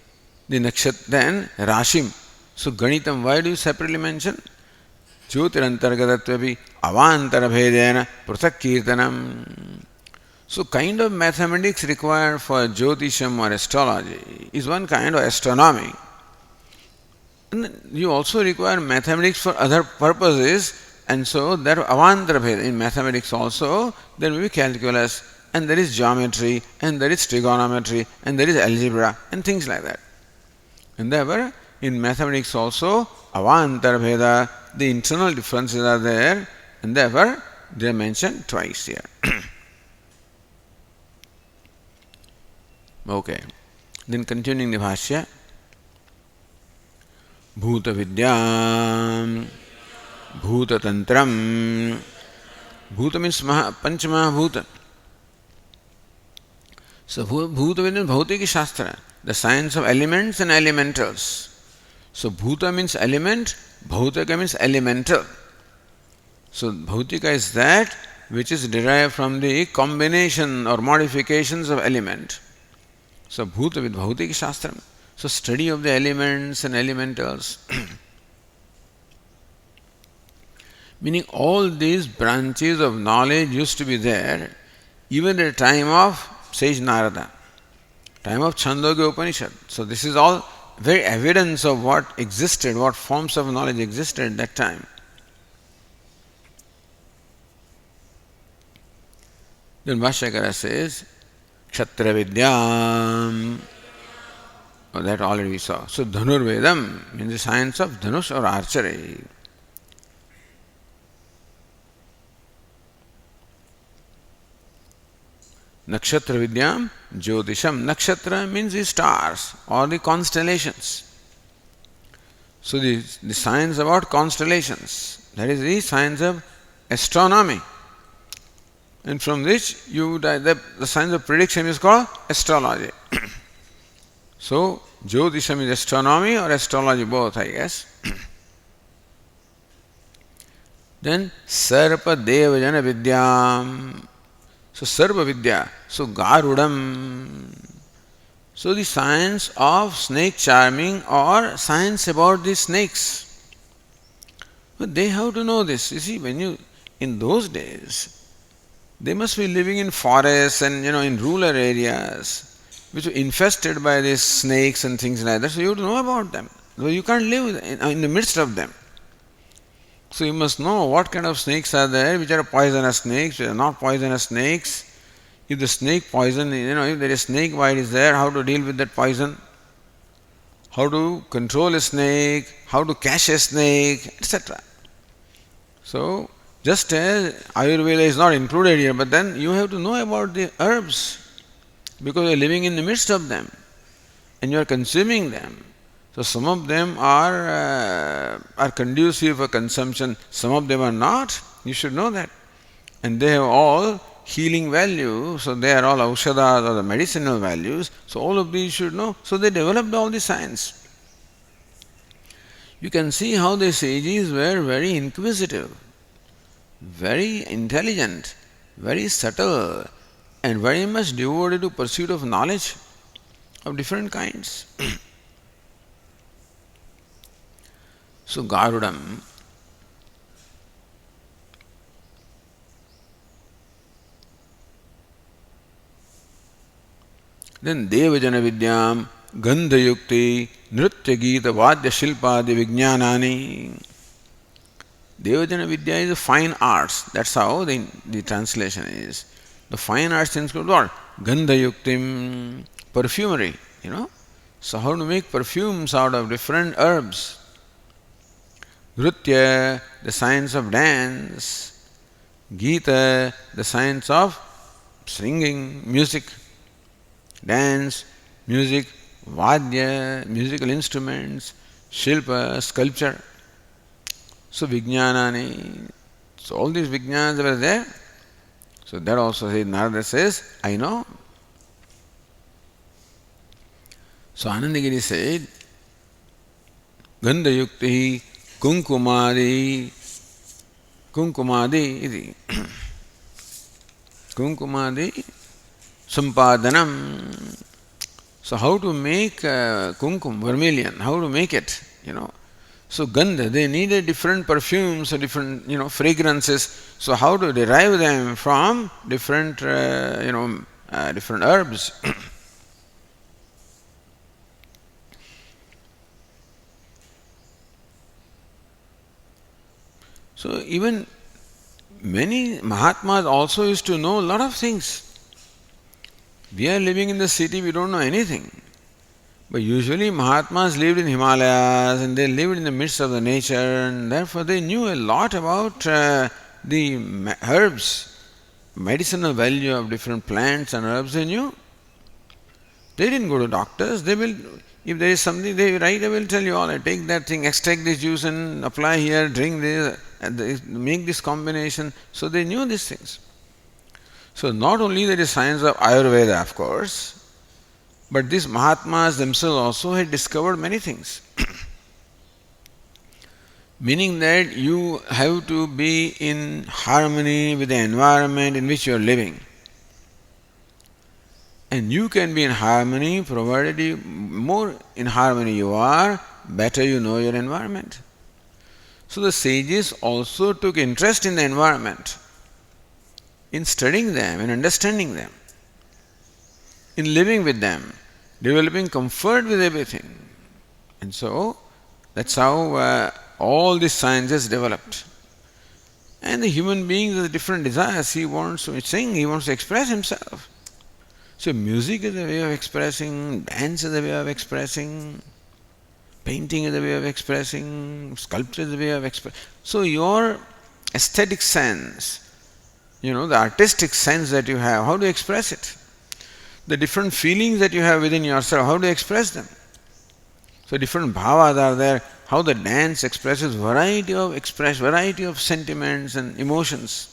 the nakshatra, then Rashim? So Ganitam, why do you separately mention? Jyotirantargatatvapi avantara bhedena prathak kirtanam. So kind of mathematics required for Jyotisham or astrology is one kind of astronomy. And you also require mathematics for other purposes, and so there are avantara bheda. In mathematics also there will be calculus, and there is geometry, and there is trigonometry, and there is algebra, and things like that. And therefore, in mathematics also, avantara bheda, the internal differences are there, and therefore they are mentioned twice here. Okay. Then continuing the bhashya. Bhuta vidyam, bhuta tantram. Bhuta means pancha mahabhuta. So bhuta means bhautika shastra, the science of elements and elementals. So bhuta means element, bhautika means elemental. So bhautika is that which is derived from the combination or modifications of element. So bhuta with bhautika shastra. So study of the elements and elementals. Meaning all these branches of knowledge used to be there even at the time of sage Narada, time of Chhandogya Upanishad. So this is all very evidence of what existed, what forms of knowledge existed at that time. Then Bhashyakara says, Kshatriya Vidyam. Oh, that already we saw. So Dhanur Vedam means the science of Dhanush or archery. Nakshatra Vidyam Jyotisham. Nakshatra means the stars or the constellations. So the science about constellations, that is the science of astronomy. And from which the science of prediction is called astrology. So Jyotisham is astronomy or astrology, both, I guess. Then Sarpa Devajana Vidyam. So Sarva Vidya, so Garudam. So the science of snake charming or science about the snakes. But they have to know this. You see, in those days, they must be living in forests and in rural areas which were infested by these snakes and things like that. So you have to know about them. You can't live in the midst of them. So you must know what kind of snakes are there, which are poisonous snakes, which are not poisonous snakes. If the snake poison, if there is snake bite is there, how to deal with that poison, how to control a snake, how to catch a snake, etc. So just as Ayurveda is not included here, but then you have to know about the herbs because you are living in the midst of them and you are consuming them. So some of them are conducive for consumption, some of them are not. You should know that. And they have all healing value, so they are all aushadas or the medicinal values. So all of these you should know. So they developed all the science. You can see how the sages were very inquisitive, very intelligent, very subtle, and very much devoted to pursuit of knowledge. of different kinds. So Garudam, then Devajana Vidyam, Gandha Yukti, Nritya Gita, Vadya Shilpadi Vijnanani. Devajana Vidya is a fine arts. That's how the translation is. The fine arts include what? Gandha Yuktim, perfumery, So how to make perfumes out of different herbs. Nritya, the science of dance. Gita, the science of singing, music, dance, music, vadya, musical instruments, shilpa, sculpture. So Vijnanani, so all these Vijnanas were there. So that also says, Narada says, I know. So Anandagiri said, Gandha Yukti, Kunkumadi, iti. Kunkumadi, Sampadanam. So how to make kumkum, vermilion, how to make it, So Gandha, they needed different perfumes or different, fragrances. So how to derive them from different, different herbs. So even many Mahatmas also used to know a lot of things. We are living in the city, we don't know anything. But usually Mahatmas lived in Himalayas and they lived in the midst of the nature, and therefore they knew a lot about the herbs, medicinal value of different plants and herbs they knew. They didn't go to doctors. They will, if there is something they write, they will tell you, all right, take that thing, extract this juice and apply here, drink this, make this combination. So they knew these things. So not only there is science of Ayurveda, of course, but these Mahatmas themselves also had discovered many things. Meaning that you have to be in harmony with the environment in which you are living. And you can be in harmony provided more in harmony you are, better you know your environment. So the sages also took interest in the environment, in studying them, in understanding them, in living with them, developing comfort with everything. And so that's how all these sciences developed. And the human being has different desires. He wants to sing, he wants to express himself. So music is a way of expressing, dance is a way of expressing, painting is a way of expressing, sculpture is a way of expressing. So your aesthetic sense, the artistic sense that you have, how do you express it? The different feelings that you have within yourself, how do you express them? So different bhavas are there, how the dance expresses variety of sentiments and emotions.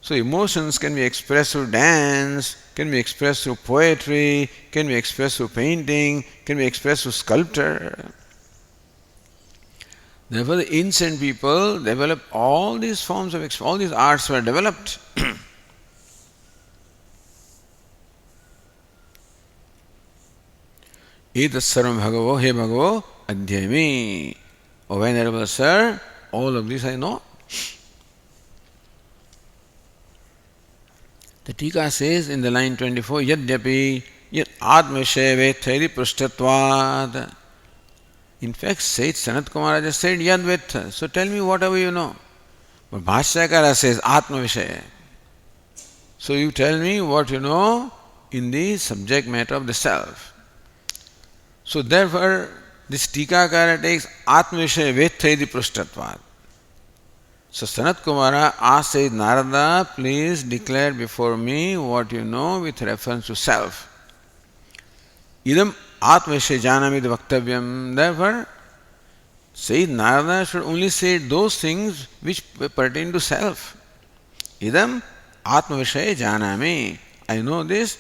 So emotions can be expressed through dance, can be expressed through poetry, can be expressed through painting, can be expressed through sculpture. Therefore the ancient people developed all these forms of, all these arts were developed. Etas sarvam bhagavo, he bhagavo, adhyami. O Venerable Sir, all of this I know. The Tika says in the line 24, Yadyapi yat atmashaya vetheri prashtatvad. In fact, says Sanat Kumara just said Yadvetha. So tell me whatever you know. But Bhashyakara says Atmavishaya. So you tell me what you know in the subject matter of the self. So therefore, this Tikakara takes Atmavishaya Vethedi Prashtatvad. So Sanat Kumara asks Narada, please declare before me what you know with reference to self. Idam Atmavishaya Janamid Vaktavyam. Therefore, Sayyid Narada should only say those things which pertain to self. Idam Atmavishaya Janami. I know this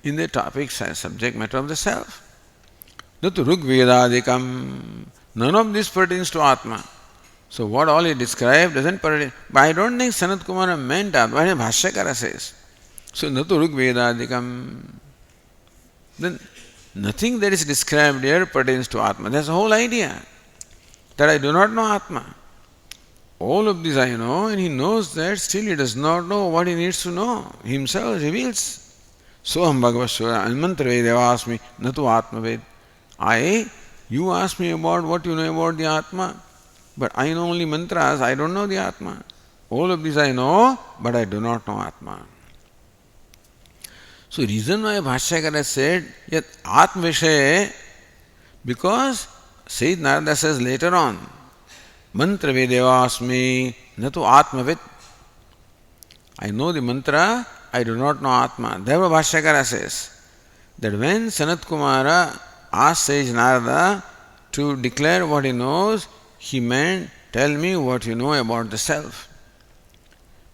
in the topic subject matter of the self. Natu Rugvedadikam. None of this pertains to Atma. So what all he described doesn't pertain. But I don't think Sanat Kumara meant Atma. Bhashyakara says. So Natu Rugvedadikam. Then Nothing that is described here pertains to Atma. That's the whole idea. That I do not know Atma. All of this I know, and he knows that, still he does not know what he needs to know. He himself reveals. Soham Bhagavasvara Mantra Vedavasmi Natu Atma Ved. You ask me about what you know about the Atma, but I know only mantras, I don't know the Atma. All of this I know, but I do not know Atma. So reason why Bhashyakara said yet Atma Vishay, because Sayyid Narada says later on, Mantra Vedavasmi Natu Atma Ved. I know the mantra, I do not know Atma. Therefore Bhashyakara says that when Sanat Kumara asked Sage Narada to declare what he knows, he meant, tell me what you know about the self.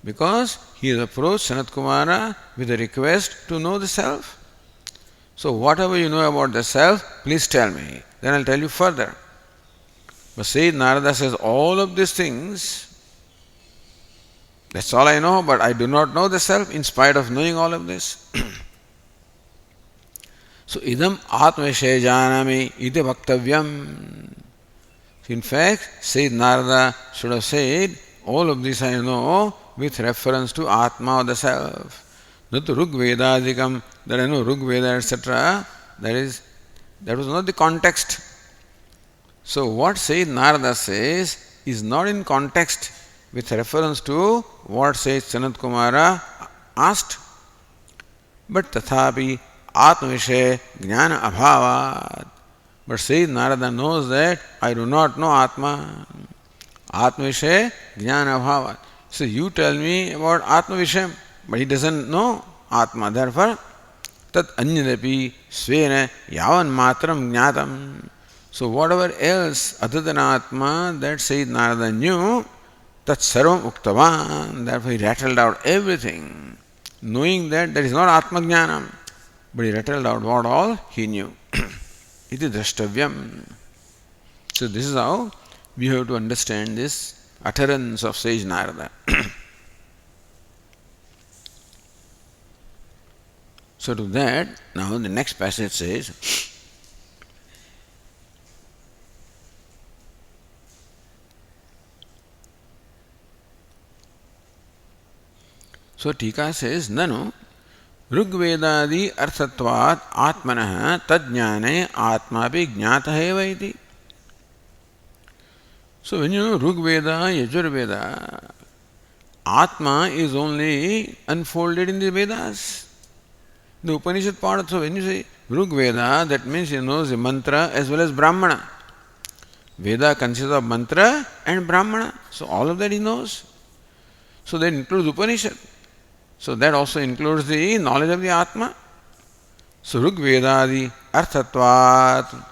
Because he has approached Sanat Kumara with a request to know the self. So whatever you know about the self, please tell me. Then I'll tell you further. But Sage Narada says, all of these things, that's all I know, but I do not know the self in spite of knowing all of this. So idam atmavishaya janami iti bhaktavyam. In fact, Sayyid Narada should have said, all of this I know with reference to Atma or the self. Not to Rugvedadikam, that I know Rugveda, etc. That was not the context. So what Sayyid Narada says is not in context with reference to what Sayyid Sanat Kumara asked. But tathapi Atmavishay Jnana Abhavat. But Sayyid Narada knows that I do not know Atma. Atmavishay Jnana Abhavat. So you tell me about Atmavishay, but he doesn't know Atma. Therefore, tat anyadapi svena yavan matram jnatam. So whatever else other than Atma that Sayyid Narada knew, tat sarvam uktavan. Therefore he rattled out everything, knowing that there is not Atma Jnanam. But he rattled out what all he knew. Iti drashtavyam. So this is how we have to understand this utterance of Sage Narada. So to that, now the next passage says, so Tika says, Nanu Rugvedadi arthatvat atmanah tadjnane atmapi jnatah eva iti. So when you know Rugveda, Yajurveda, Atma is only unfolded in the Vedas. The Upanishad part, so when you say Rugveda, that means he knows the mantra as well as Brahmana. Veda consists of mantra and Brahmana. So all of that he knows. So that includes Upanishad. So that also includes the knowledge of the Atma. So Rugvedadi arthatvat.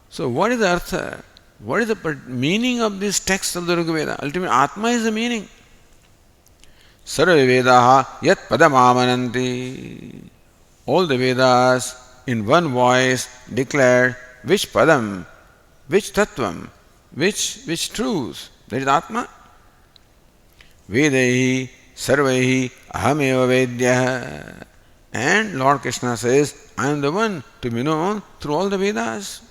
So what is the artha? What is the meaning of this text of the Rugveda? Ultimately, Atma is the meaning. Sarva Vedaha yat padamamananti. All the Vedas in one voice declared which padam, which tattvam, which truth. That is Atma. Vedahi sarvaihi ahameva vedyah. And Lord Krishna says, I am the one to be known through all the Vedas.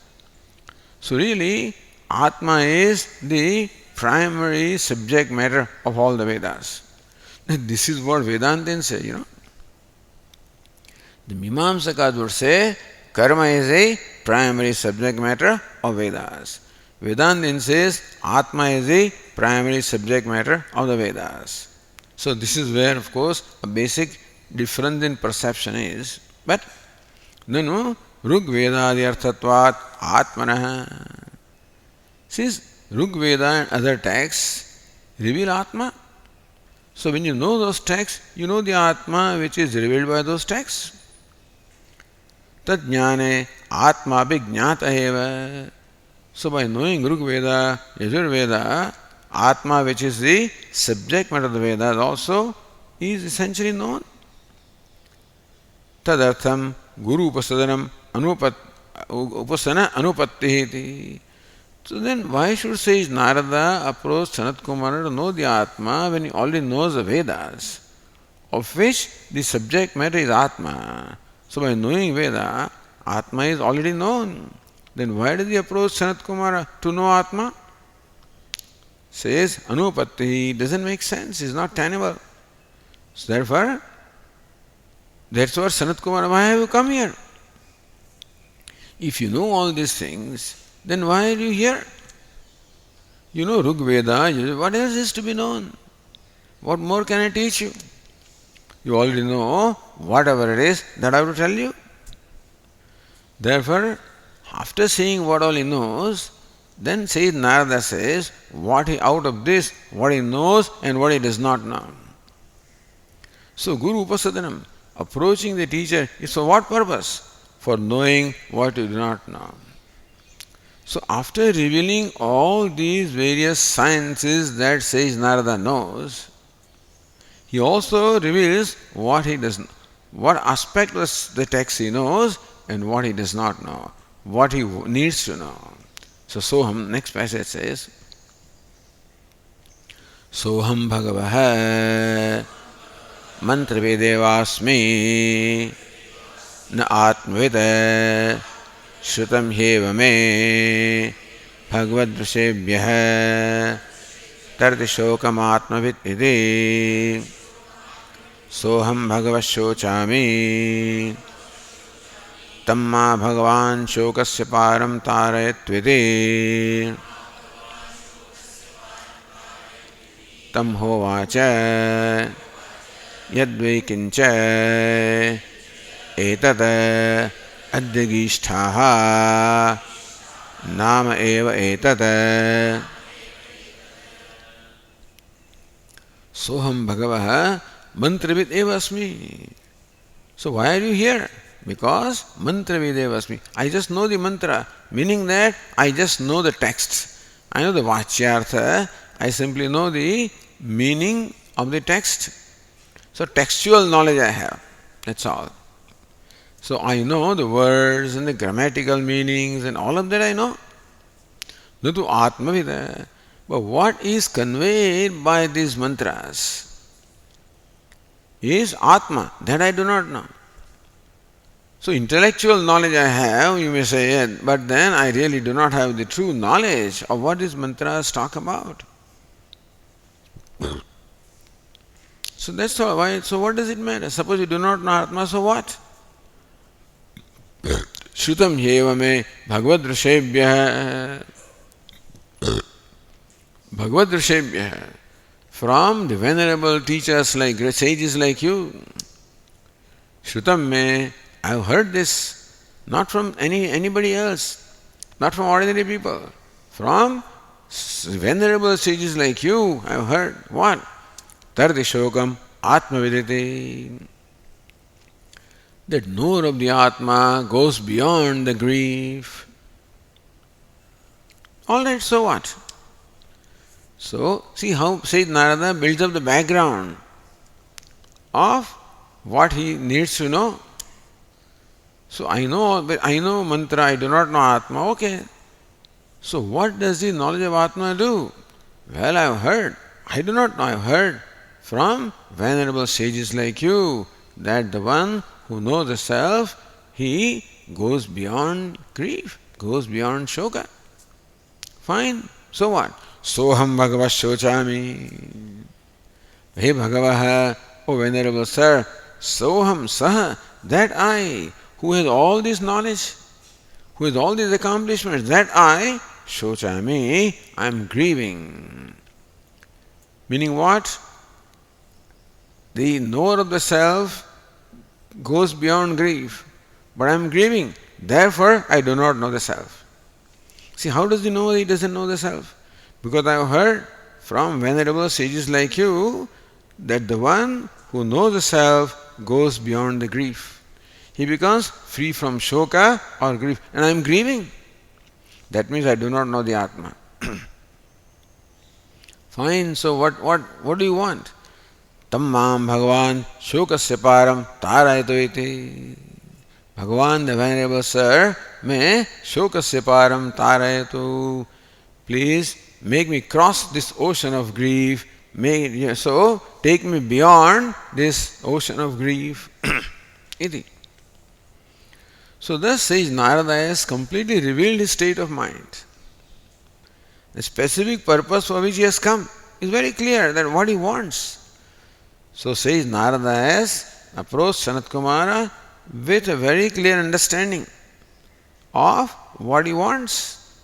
So really, Atma is the primary subject matter of all the Vedas. This is what Vedantins say, you know. The Mimamsakas would say, karma is a primary subject matter of Vedas. Vedantins says, Atma is the primary subject matter of the Vedas. So this is where, of course, a basic difference in perception is. But, nanu Rugvedadi arthatvat atmanah. Since Rugveda and other texts reveal Atma, so when you know those texts, you know the Atma which is revealed by those texts. Tad jnane Atma abhignata eva. So by knowing Rugveda, Yajurveda, Atma which is the subject matter of the Vedas also is essentially known. Tadartham Guru Upasadanam Upasana Anupatti. So then why should Sage Narada approach Sanat Kumara to know the Atma when he already knows the Vedas, of which the subject matter is Atma? So by knowing Veda, Atma is already known. Then why did he approach Sanat Kumara to know Atma? Says Anupatti doesn't make sense, is not tenable. So therefore, that's what Sanat Kumara, why have you come here? If you know all these things, then why are you here? You know Rig Veda, what else is to be known? What more can I teach you? You already know whatever it is that I have to tell you. Therefore, after seeing what all he knows, then says Narada says, what he out of this, what he knows and what he does not know. So Guru Upasadanam, approaching the teacher, is for what purpose? For knowing what you do not know. So after revealing all these various sciences that says Narada knows, he also reveals what he does not, what aspect of the text he knows and what he does not know, what he needs to know. So Soham, next passage says, Soham Bhagavah Mantra Vedevasmi Na Atmavita Shrutam Heva Me Bhagavad Vrishebhyah Tarti Shokam Atmavit Iti Soham Bhagavah Shochami Tamma Bhagavan Shokasya Param Tarayatviti Tam Hovacha Yadvai Kincha Etat Adhyagishtaha Nama Eva Etat Soham Bhagavah Mantravid Eva Asmi. So why are you here? Because Mantravid Eva Asmi. I just know the mantra, meaning that I just know the text. I know the Vachyartha, I simply know the meaning of the text. So textual knowledge I have, that's all. So I know the words and the grammatical meanings and all of that I know. Natu Atmavida. But what is conveyed by these mantras is Atma, that I do not know. So intellectual knowledge I have, you may say, but then I really do not have the true knowledge of what these mantras talk about. So that's all. Why? So what does it matter? Suppose you do not know Atma, so what? Shrutam Yeva Me Bhagavad Rishebhyah Bhagavad Rishebhyah, from the venerable teachers like great sages like you. Shrutam Me, I have heard this, not from anybody else, not from ordinary people. From venerable sages like you, I have heard what? Tarti Shokam Atmaviditi. That knower of the Atma goes beyond the grief. Alright, so what? So, see how Sayyid Narada builds up the background of what he needs to know. So I know mantra, I do not know Atma, okay. So what does the knowledge of Atma do? Well, I have heard. I do not know, I have heard from venerable sages like you that the one who knows the self, he goes beyond grief, goes beyond shoka. Fine, so what? Soham Bhagavah Shochami. Hey Bhagavah, O Venerable Sir, Soham Saha, that I, who has all this knowledge, who has all these accomplishments, that I, Shochami, I am grieving. Meaning what? The knower of the self goes beyond grief, but I am grieving. Therefore, I do not know the self. See, how does he know he doesn't know the self? Because I have heard from venerable sages like you that the one who knows the self goes beyond the grief. He becomes free from shoka or grief, and I am grieving. That means I do not know the Atma. Fine, so what do you want? Tammam Bhagavan Shokasya Param Tarayatu iti. Bhagavan, the Venerable Sir, may Shokasya Param Tarayatu. Please make me cross this ocean of grief. So take me beyond this ocean of grief. Iti. So thus sage Narada has completely revealed his state of mind. The specific purpose for which he has come is very clear, that what he wants. So sage Narada has approached Sanat Kumara with a very clear understanding of what he wants,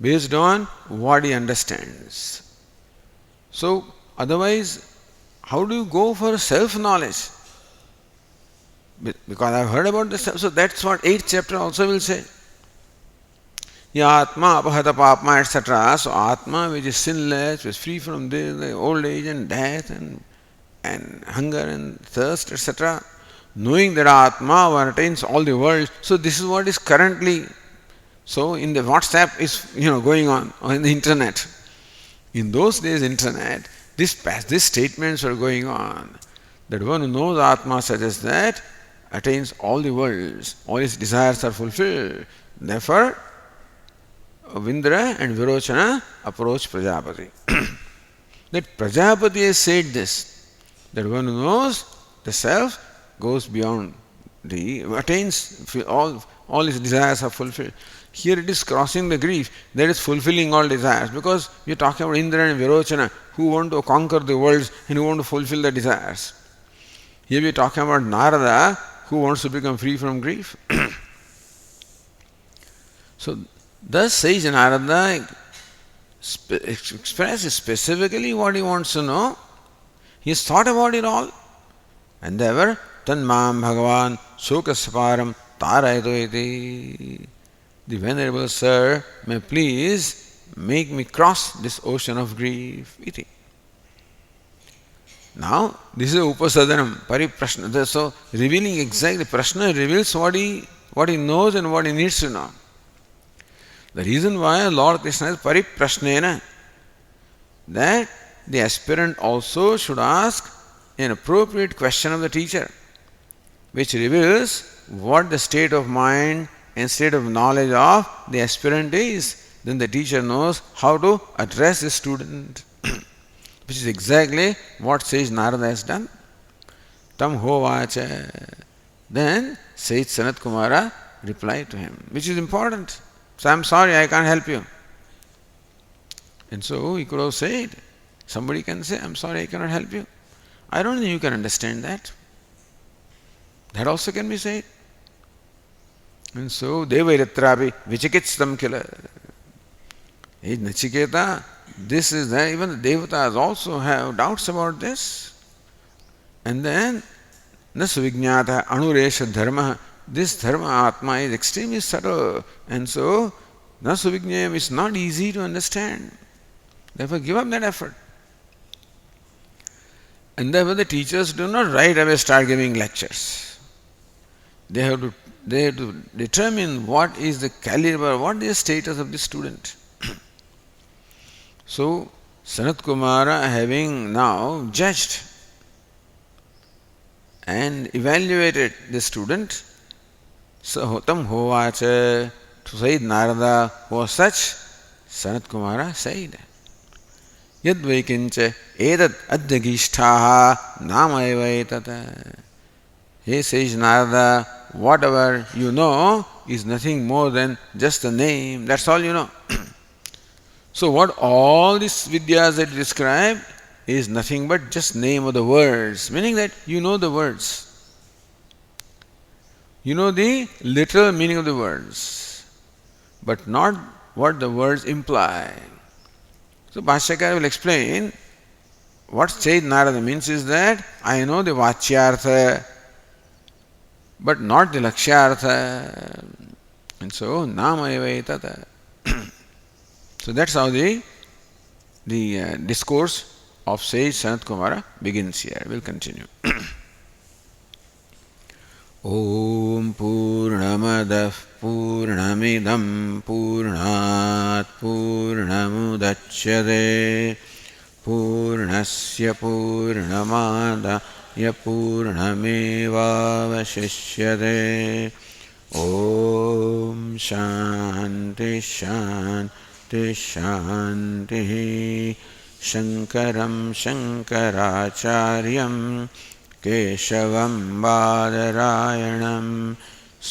based on what he understands. So otherwise, how do you go for self-knowledge? Because I've heard about this, so that's what 8th chapter also will say. Ya Atma apahata papma, etc. So Atma, which is sinless, which is free from this, the old age and death and hunger and thirst, etc. Knowing that Atma one attains all the world. So this is what is currently, so in the WhatsApp is going on, or in the internet. In those days, internet, these statements were going on. That one who knows Atma such as that attains all the worlds, all his desires are fulfilled. Therefore, Vindra and Virochana approach Prajapati. That Prajapati has said this, that one who knows the self goes beyond attains all his desires are fulfilled. Here it is crossing the grief, that is fulfilling all desires, because we are talking about Indra and Virochana who want to conquer the worlds and who want to fulfill the desires. Here we are talking about Narada who wants to become free from grief. So thus sage Narada expresses specifically what he wants to know. He has thought about it all. And therefore, Tanmam Bhagavan Shokasparam Tarayado iti. The Venerable Sir may please make me cross this ocean of grief. Iti. Now, this is Upasadanam, Pariprashna. So, revealing exactly, Prashna reveals what he knows and what he needs to know. The reason why Lord Krishna is Pariprashnena, that the aspirant also should ask an appropriate question of the teacher, which reveals what the state of mind and state of knowledge of the aspirant is. Then the teacher knows how to address the student, which is exactly what sage Narada has done. Tam hovacha. Then sage Sanat Kumara replied to him, which is important. So I'm sorry, I can't help you. And so he could have said, somebody can say, I'm sorry, I cannot help you. I don't think you can understand that. That also can be said. And so, Devayratrapi Vichikitstam kila. Hey Nachiketa, this is there. Even the Devatas also have doubts about this. And then, Nasuvijnata Anuresha Dharma. This Dharma Atma is extremely subtle. And so, Nasuvijnayam is not easy to understand. Therefore, give up that effort. And therefore, the teachers do not right away start giving lectures. They have to determine what is the caliber, what is the status of the student. So, Sanat Kumara, having now judged and evaluated the student, Sahotam Hovacha, to Sayyid Narada was such, Sanat Kumara said, Yadvaikincha edat adhyagishtaha namaevaitata. He says, Narada, whatever you know is nothing more than just a name. That's all you know. So what all these vidyas that you describe is nothing but just name of the words, meaning that you know the words. You know the literal meaning of the words, but not what the words imply. So Bhashyakara will explain what Sayyid Narada means is that I know the Vachyartha, but not the Lakshyartha. And so, Namaevaitata. So that's how the discourse of sage Sanat Kumara begins here. We'll continue. Om Purnamadah Purnamidam Purnat Purnamudachyate Purnasya Purnamadaya Purnamevavashishyate. Om Shanti Shanti Shanti. Shankaram Shankaracharyam Keshavam Badarayanam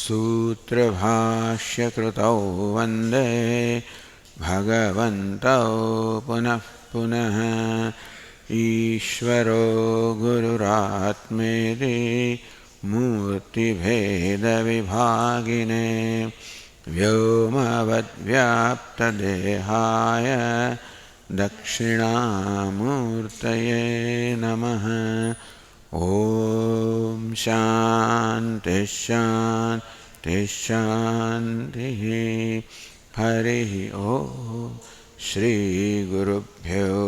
सूत्रभाष्यकृतौ वन्दे भगवन्तौ पुनः पुनः ईश्वरो गुरुरात्मेति मूर्तिभेदविभागिने व्योमवद्व्याप्तदेहाय दक्षिणामूर्तये नमः। ॐ शान्ति शान्ति शान्तिः। हरिः ॐ श्रीगुरुभ्यो